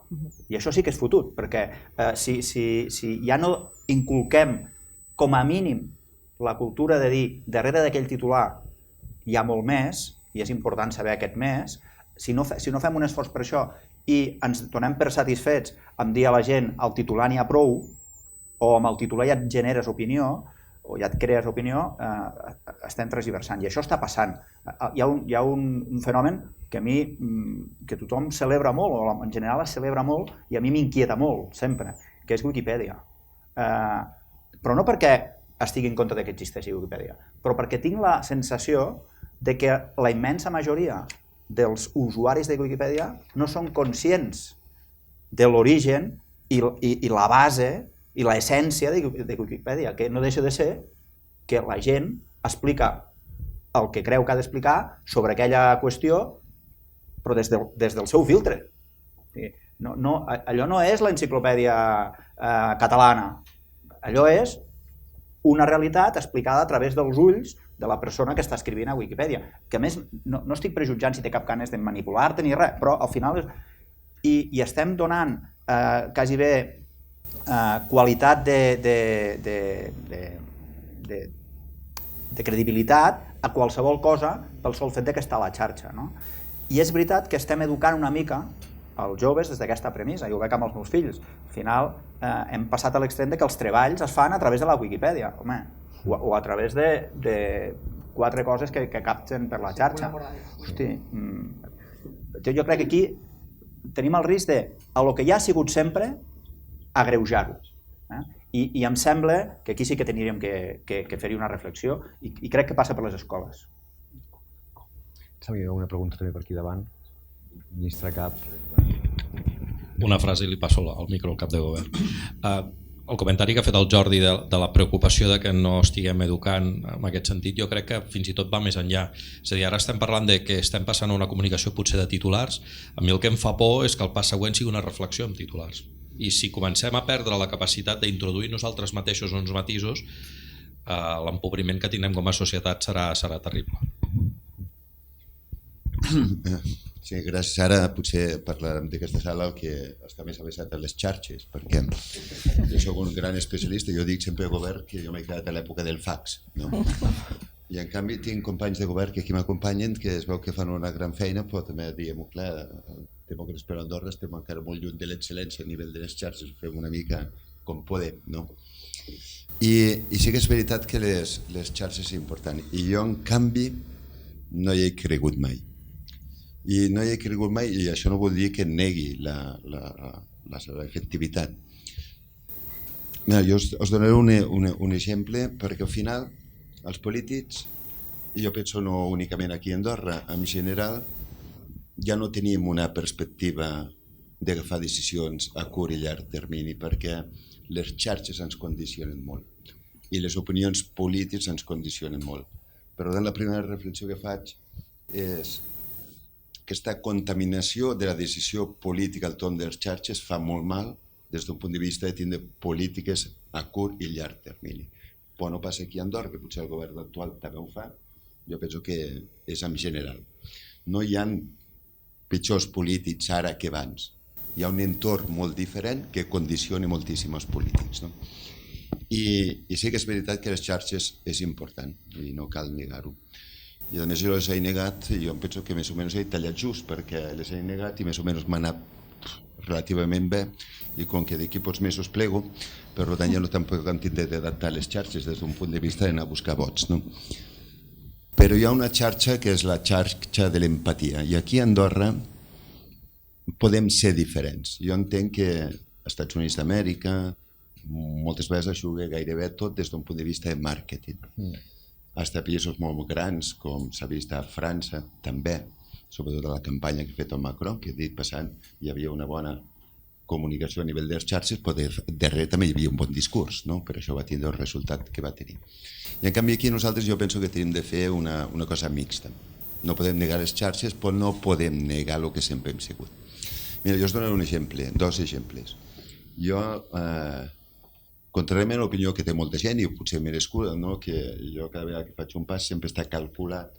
I això sí que és fotut, perquè si ja no inculquem com a mínim la cultura de dir, darrere d'aquell titular hi ha molt més, i és important saber aquest més, si no fem un esforç per això i ens donem per satisfets amb dir a la gent el titular n'hi ha prou, o amb el titular ja et generes opinió, o ja et crees opinió, estem transversant. I això està passant. Hi ha un fenomen que a mi, que tothom celebra molt, o en general es celebra molt, i a mi m'inquieta molt, sempre, que és Wikipedia. Però no perquè estigui en contra que existeixi Wikipedia, però perquè tinc la sensació de que la immensa majoria dels usuaris de Wikipedia no són conscients de l'origen i la base i l'essència de Wikipedia, que no deixa de ser que la gent explica el que creu que ha d'explicar sobre aquella qüestió, però des del seu filtre. Allò no és l'enciclopèdia catalana, allò és una realitat explicada a través dels ulls de la persona que està escrivint a Wikipedia, que a més no estic prejutjant si té cap ganes de manipular-te ni res, però al final i estem donant quasi bé qualitat de credibilitat a qualsevol cosa pel sol fet que està a la xarxa. I és veritat que estem educant una mica els joves des d'aquesta premissa, jo ho veig amb els meus fills. Al final hem passat a l'extrem que els treballs es fan a través de la Wikipedia, o a través de 4 coses que capten per la xarxa. Hosti, jo crec que aquí tenim el risc de, a lo que ja ha sigut sempre, agreujar-ho. I em sembla que aquí sí que tindríem que fer-hi una reflexió, i crec que passa per les escoles. Hi ha una pregunta també per aquí davant. Ministre Cap. Una frase i li passo el micro al cap de govern. el comentari que ha fet el Jordi de la preocupació de que no estiguem educant en aquest sentit, jo crec que fins i tot va més enllà. És a dir, ara estem parlant de que estem passant a una comunicació potser de titulars. A mi el que em fa por és que el pas següent sigui una reflexió amb titulars. I si comencem a perdre la capacitat d'introduir nosaltres mateixos uns matisos, l'empobriment que tindrem com a societat serà terrible. Sí, gràcies. Ara potser parlarem d'aquesta sala el que està més avessat a les xarxes, perquè jo soc un gran especialista, jo dic sempre al govern que jo m'he quedat a l'època del fax, no? I en canvi tinc companys de govern que aquí m'acompanyen que es veu que fan una gran feina, però també diguem-ho clar, Demòcrates per Andorra estem encara molt lluny de l'excel·lència a nivell de les xarxes, ho fem una mica com podem, no? I sí que és veritat que les xarxes són importants, i jo en canvi no hi he cregut mai. I no hi he cregut mai, i això no vol dir que negui la seva efectivitat. Jo us donaré un exemple, perquè al final els polítics, i jo penso no únicament aquí a Andorra, en general ja no tenim una perspectiva d'agafar decisions a curt i llarg termini, perquè les xarxes ens condicionen molt i les opinions polítiques ens condicionen molt. Per tant, la primera reflexió que faig és aquesta contaminació de la decisió política al torn de les xarxes fa molt mal des d'un punt de vista de tindre polítiques a curt i llarg termini. Però no passa aquí a Andorra, que potser el govern actual també ho fa, jo penso que és en general. No hi ha pitjors polítics ara que abans. Hi ha un entorn molt diferent que condiciona moltíssim els polítics. I sí que és veritat que les xarxes és important i no cal negar-ho. I a més jo les he negat, jo em penso que més o menys he tallat just perquè les he negat i més o menys m'ha anat relativament bé i com que d'aquí pocs mesos plego, per tant ja no tampoc em tindré d'adaptar les xarxes des d'un punt de vista d'anar a buscar vots. Però hi ha una xarxa que és la xarxa de l'empatia i aquí a Andorra podem ser diferents. Jo entenc que als Estats Units d'Amèrica moltes vegades es juga gairebé tot des d'un punt de vista de màrqueting. Hasta països molt grans, com s'ha vist a França, també, sobretot a la campanya que ha fet el Macron, que dit passant hi havia una bona comunicació a nivell de les xarxes, però darrere també hi havia un bon discurs, per això va tindre el resultat que va tenir. I en canvi aquí nosaltres jo penso que tenim de fer una cosa mixta. No podem negar les xarxes, però no podem negar el que sempre hem sigut. Mira, jo us donaré un exemple, dos exemples. Jo... Contràriament a l'opinió que té molta gent, i potser merescuda, que jo cada vegada que faig un pas sempre està calculat.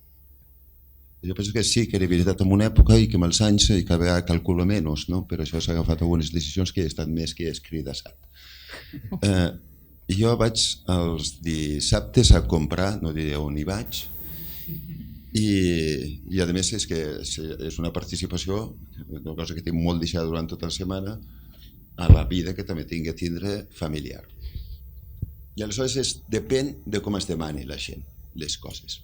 Jo penso que sí, que era veritat en una època i que amb els anys cada vegada calculo menys, per això s'ha agafat algunes decisions que he estat més que escridassat. Jo vaig els dissabtes a comprar, no diré on hi vaig, i a més és que és una participació, una cosa que tinc molt deixada durant tota la setmana, a la vida que també tinc que tindre familiar. I aleshores depèn de com es demani la gent les coses.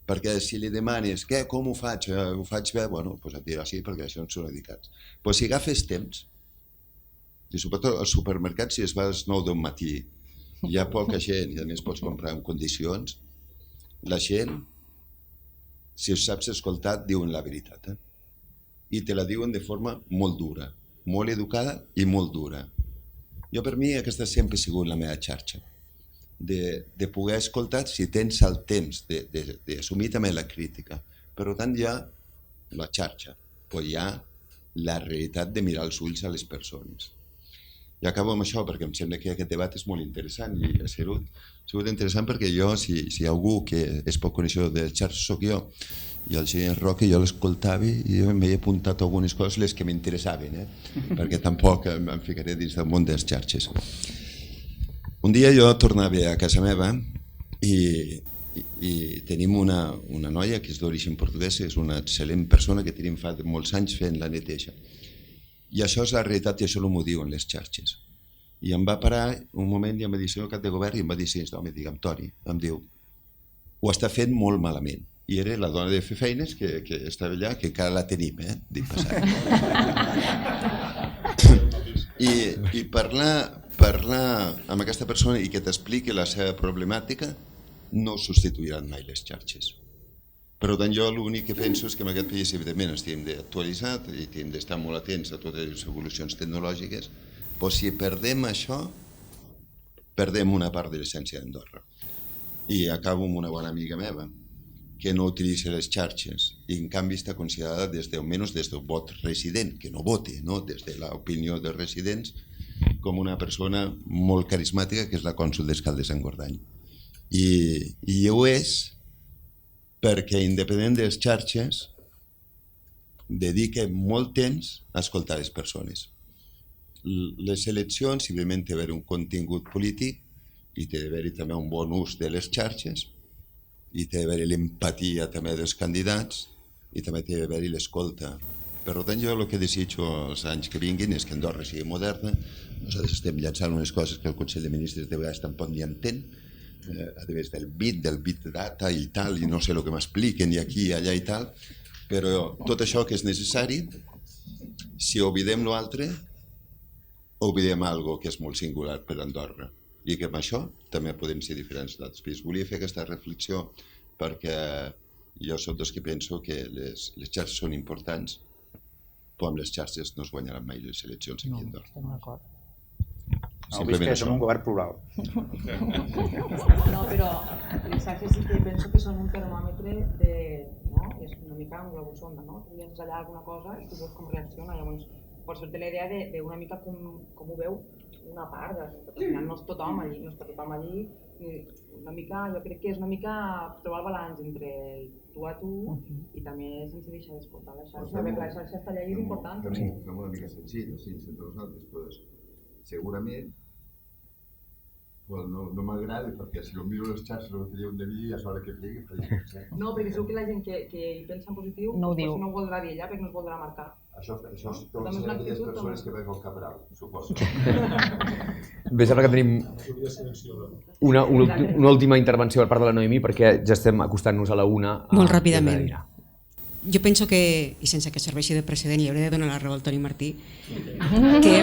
Perquè si li demanes, com ho faig? Ho faig bé? Bueno, doncs et dirà sí, perquè això ens són dedicats. Però si agafes temps, i sobretot al supermercat, si es va a les 9 del matí, hi ha poca gent i a més pots comprar en condicions, la gent, si ho saps escoltar, diuen la veritat. I te la diuen de forma molt dura, molt educada i molt dura. Jo per mi aquesta sempre ha sigut la meva xarxa, de poder escoltar si tens el temps d'assumir també la crítica. Per tant hi ha la xarxa, però hi ha la realitat de mirar els ulls a les persones. I acabo amb això perquè em sembla que aquest debat és molt interessant i ha sigut interessant perquè jo, si hi ha algú que és poc coneixedor de les xarxes, soc jo, i el Xavier Roque jo l'escoltava i jo m'he apuntat algunes coses les que m'interessaven, perquè tampoc em ficaré dins del món de les xarxes. Un dia jo tornava a casa meva i tenim una noia que és d'origen portuguès, és una excel·lent persona que tenim fa molts anys fent la neteja. I això és la realitat i això no m'ho diuen les xarxes. I em va parar un moment i em va dir, senyor cap de govern, i em va dir, sí, home, digue'm, Toni, em diu, ho està fent molt malament. I era la dona de fer feines que estava allà, que encara la tenim, dit passat. I parlar amb aquesta persona i que t'expliqui la seva problemàtica no substituiran mai les xarxes. Per tant, jo l'únic que penso és que en aquest país, evidentment, ens hem d'actualitzar i hem d'estar molt atents a totes les evolucions tecnològiques, però si perdem això, perdem una part de l'essència d'Andorra. I acabo amb una bona amiga meva, que no utilitza les xarxes i en canvi està considerada almenys des del vot resident, que no vote, no? Des de l'opinió dels residents, com una persona molt carismàtica, que és la cònsol d'Escaldes Engordany. I ho és perquè, independent de les xarxes, dedica molt temps a escoltar les persones. Les eleccions, simplement té d'haver un contingut polític i té d'haver-hi també un bon ús de les xarxes i té d'haver-hi l'empatia també dels candidats i també té d'haver-hi l'escolta. Per tant, jo el que desitjo els anys que vinguin és que Andorra sigui moderna. Nosaltres estem llançant unes coses que el Consell de Ministres de vegades tampoc ni entén, a través del bit data i tal, i no sé el que m'expliquen i aquí i allà i tal, però tot això que és necessari, si oblidem l'altre, oblidem alguna que és molt singular per Andorra. I que amb això també podem ser diferents d'altres països. Volia fer aquesta reflexió perquè jo soc dels que penso que les xarxes són importants, però amb les xarxes no es guanyaran mai les eleccions aquí a Andorra. Estem d'acord. No, vist que som un govern plural. No, però les xarxes sí que penso que són un termòmetre de... no? És una mica un globus sonda, no? Tu llences allà alguna cosa i tu veus com reacciona. Llavors, pots fer-te la idea d'una mica com ho veu una part. Al final no és tothom allí, no està tothom allí. Una mica, jo crec que és una mica trobar el balanç entre el tu a tu i també sense deixar d'escoltar la xarxa. La xarxa està allà i és important. Fem una mica senzill, entre nosaltres, pues, segurament no m'agrada perquè si no miro les xarxes el que diuen de mi ja és hora que plegui. No, perquè segur que la gent que hi pensa en positiu no ho diu. no ho voldrà dir allà perquè no es voldrà marcar. Això són aquelles persones que veuen el Cabral, suposo. Bé, sembla que tenim una última intervenció per part de la Noemí perquè ja estem acostant-nos a la una. Molt ràpidament. Jo penso que, i sense que serveixi de precedent, li hauré de donar la raó al Toni Martí, que...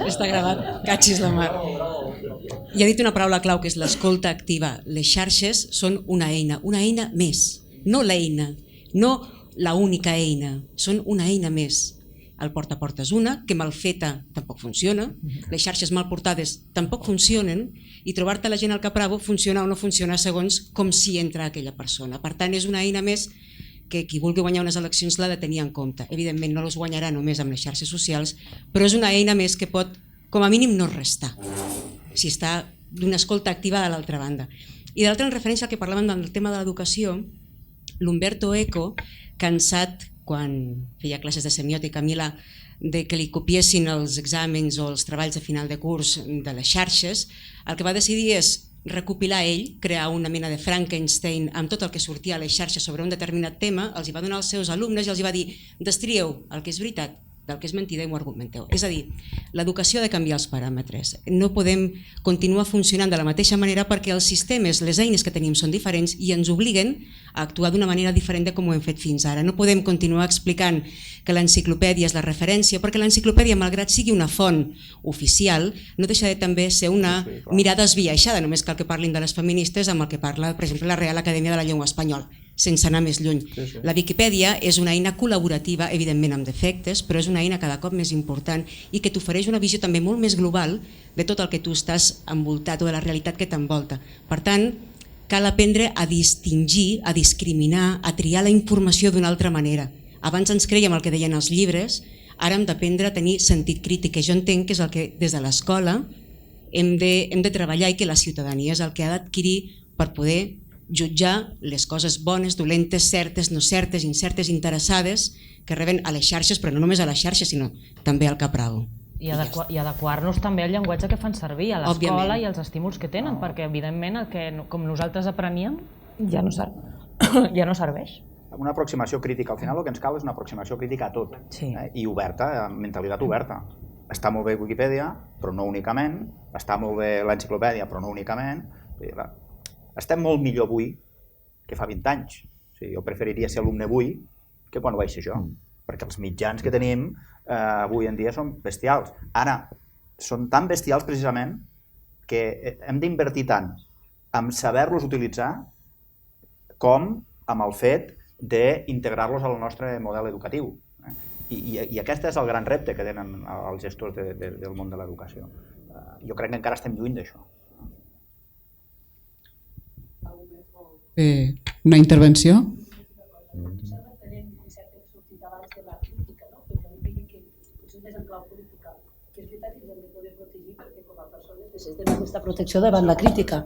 Està gravat, catxis la mar. I ha dit una paraula clau, que és l'escolta activa. Les xarxes són una eina més, no l'eina, no la única eina, són una eina més. El porta a porta és una, que mal feta tampoc funciona, les xarxes mal portades tampoc funcionen, i trobar-te la gent al Capravo funciona o no funciona segons com s'hi entra aquella persona. Per tant, és una eina més que qui vulgui guanyar unes eleccions l'ha de tenir en compte. Evidentment no les guanyarà només amb les xarxes socials, però és una eina més que pot, com a mínim, no restar, si està d'una escolta activa de l'altra banda. I de l'altra, en referència al que parlàvem del tema de l'educació, l'Umberto Eco, cansat quan feia classes de semiòtica a Milà, de que li copiessin els exàmens o els treballs de final de curs de les xarxes, el que va decidir és recopilar ell, crear una mena de Frankenstein amb tot el que sortia a les xarxes sobre un determinat tema, els hi va donar als seus alumnes i els hi va dir: destrieu el que és veritat del que és mentida i m'ho argumenteu. És a dir, l'educació ha de canviar els paràmetres. No podem continuar funcionant de la mateixa manera perquè els sistemes, les eines que tenim són diferents i ens obliguen a actuar d'una manera diferent de com ho hem fet fins ara. No podem continuar explicant que l'enciclopèdia és la referència, perquè l'enciclopèdia, malgrat sigui una font oficial, no deixa de també ser una mirada esbiaixada, només cal que parlin de les feministes amb el que parla, per exemple, la Real Acadèmia de la Llengua Espanyola, sense anar més lluny. La Viquipèdia és una eina col·laborativa, evidentment amb defectes, però és una eina cada cop més important i que t'ofereix una visió també molt més global de tot el que tu estàs envoltat o de la realitat que t'envolta. Per tant, cal aprendre a distingir, a discriminar, a triar la informació d'una altra manera. Abans ens creiem el que deien els llibres, ara hem d'aprendre a tenir sentit crític, que jo entenc que és el que des de l'escola hem de treballar i que la ciutadania és el que ha d'adquirir per poder jutjar les coses bones, dolentes, certes, no certes, incertes, interessades que reben a les xarxes, però no només a les xarxes, sinó també al Capravo. I adequar-nos també al llenguatge que fan servir a l'escola i als estímuls que tenen, perquè evidentment el que com nosaltres apreníem ja no serveix. Una aproximació crítica, al final el que ens cal és una aproximació crítica a tot, i oberta, amb mentalitat oberta. Està molt bé Wikipedia, però no únicament, està molt bé l'enciclopèdia, però no únicament. Estem molt millor avui que fa 20 anys. Jo preferiria ser alumne avui que quan ho vaig ser jo, perquè els mitjans que tenim avui en dia són bestials. Ara, són tan bestials precisament que hem d'invertir tant en saber-los utilitzar com amb el fet d'integrar-los al nostre model educatiu. I aquest és el gran repte que tenen els gestors del món de l'educació. jo crec que encara estem lluny d'això. Una intervenció? Aquesta protecció davant la crítica,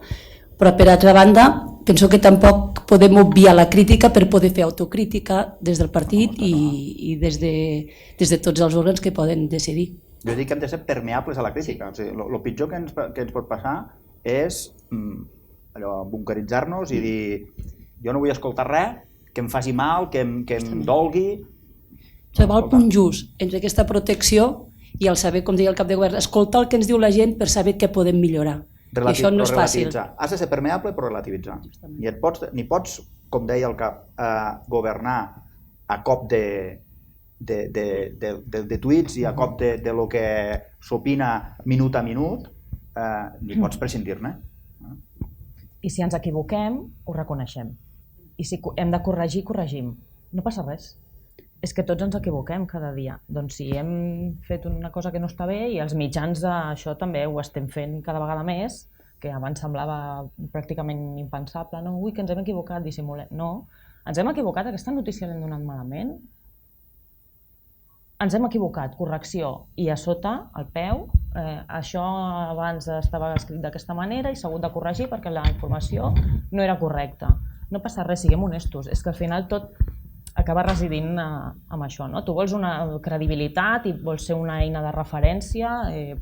però per altra banda penso que tampoc podem obviar la crítica per poder fer autocrítica des del partit i des de tots els òrgans que poden decidir. Jo dic que hem de ser permeables a la crítica. El pitjor que ens pot passar és bunkeritzar-nos i dir jo no vull escoltar res, que em faci mal, que em dolgui. Va el punt just entre aquesta protecció i el saber, com deia el cap de govern, escoltar el que ens diu la gent per saber què podem millorar. I això no és fàcil. Has de ser permeable però relativitzar. Ni pots, com deia el cap, governar a cop de tuits i a cop de lo que s'opina minut a minut, ni pots prescindir-ne. I si ens equivoquem, ho reconeixem. I si hem de corregir, corregim. No passa res. És que tots ens equivoquem cada dia. Doncs si hem fet una cosa que no està bé i els mitjans això també ho estem fent cada vegada més, que abans semblava pràcticament impensable, no? Ui, que ens hem equivocat, dissimulem. No, ens hem equivocat, aquesta notícia l'hem donat malament. Ens hem equivocat, correcció, i a sota, al peu, això abans estava escrit d'aquesta manera i s'ha hagut de corregir perquè la informació no era correcta. No passa res, siguem honestos. És que al final tot acaba residint amb això, no? Tu vols una credibilitat i vols ser una eina de referència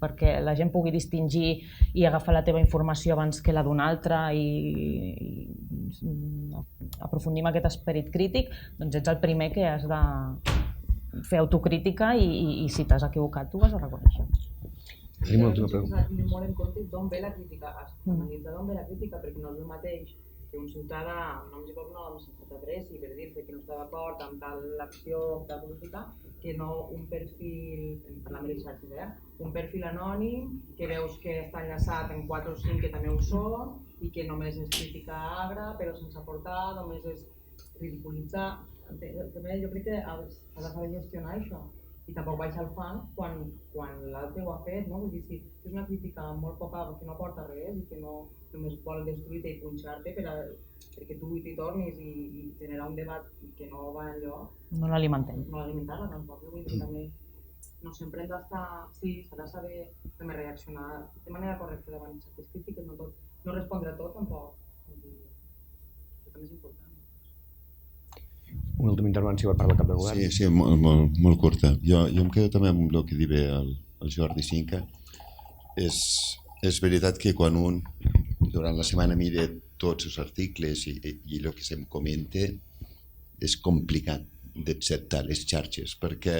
perquè la gent pugui distingir i agafar la teva informació abans que la d'una altra i aprofundir en aquest esperit crític, doncs ets el primer que has de fer autocrítica i si t'has equivocat tu ho has de reconèixer. Tenim una última pregunta. Tenim molt en compte d'on ve la crítica, analitzar d'on ve la crítica, perquè no és el mateix que un ciutadà amb noms i cognoms sense t'adreci per dir-te que no està d'acord amb tal acció de política que no un perfil, parlant de les xarxes, un perfil anònim que veus que està enllaçat en 4 o 5 que també ho són i que només és crítica agra però sense aportar, només és ridiculitzar. També jo crec que has de saber gestionar això i tampoc baixar el fang quan l'altre ho ha fet, no? Vull dir, si és una crítica molt poca que no aporta res i que només vol destruir-te i punxar-te perquè tu t'hi tornis i generar un debat que no va enlloc. No l'alimentem. No l'alimentar-la tampoc, vull dir, també no sempre hem d'estar... Sí, s'ha de saber també reaccionar de manera correcta davant certes crítiques, no respondre a tot tampoc. Això també és important. Una última intervenció per part del cap de govern. Sí, molt curta. Jo em quedo també amb el que diu el Jordi Cinca. És veritat que quan un durant la setmana mira tots els articles i el que se'm comenta és complicat d'acceptar les xarxes perquè,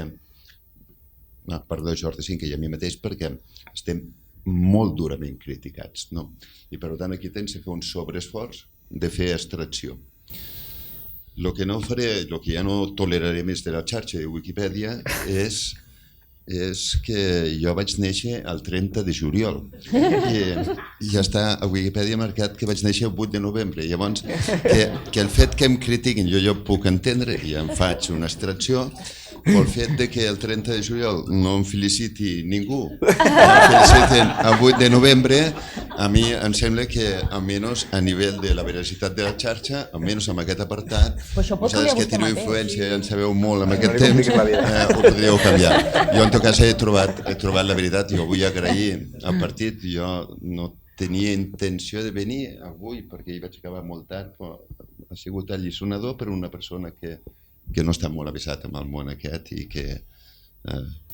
perdó Jordi Cinca i a mi mateix, perquè estem molt durament criticats, no? I per tant aquí tens que fer un sobreesforç de fer extracció. El que no faré, el que ja no toleraré més de la xarxa de Wikipedia és que jo vaig néixer el 30 de juliol i ja està a Wikipedia marcat que vaig néixer el 8 de novembre. Llavors, que el fet que em critiquin jo puc entendre i em faig una extracció, però el fet que el 30 de juliol no em feliciti ningú, em feliciten el 8 de novembre, a mi em sembla que almenys a nivell de la veracitat de la xarxa, almenys en aquest apartat, vosaltres que teniu influència i en sabeu molt en aquest temps, ho podríeu canviar. Jo en tot cas he trobat la veritat i ho vull agrair al partit. Jo no tenia intenció de venir avui perquè hi vaig acabar molt tard, però ha sigut alliçonador per una persona que no està molt avesat amb el món aquest i que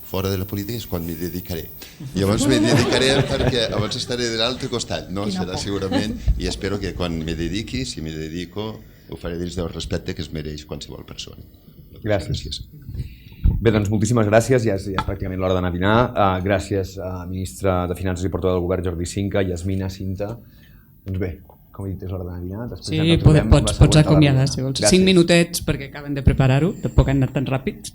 fora de la política és quan m'hi dedicaré. Llavors m'hi dedicaré perquè abans estaré de l'altre costat, no? Serà segurament, i espero que quan m'hi dediqui, si m'hi dedico, ho faré dins del respecte que es mereix qualsevol persona. Gràcies. Bé, doncs moltíssimes gràcies, ja és pràcticament l'hora d'anar a dinar. Gràcies a ministre de Finances i portaveu del govern Jordi Cinca, Yasmina Cinta. Doncs bé, com he dit, és hora d'anar a dinar. Sí, pots acomiadar, si vols. 5 minutets perquè acaben de preparar-ho, tampoc han anat tan ràpids.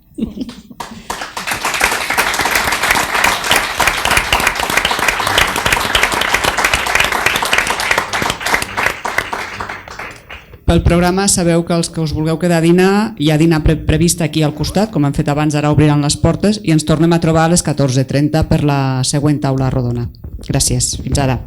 Pel programa sabeu que els que us vulgueu quedar a dinar, hi ha dinar previst aquí al costat, com hem fet abans, ara obriran les portes i ens tornem a trobar a les 14:30 per la següent taula rodona. Gràcies. Fins ara.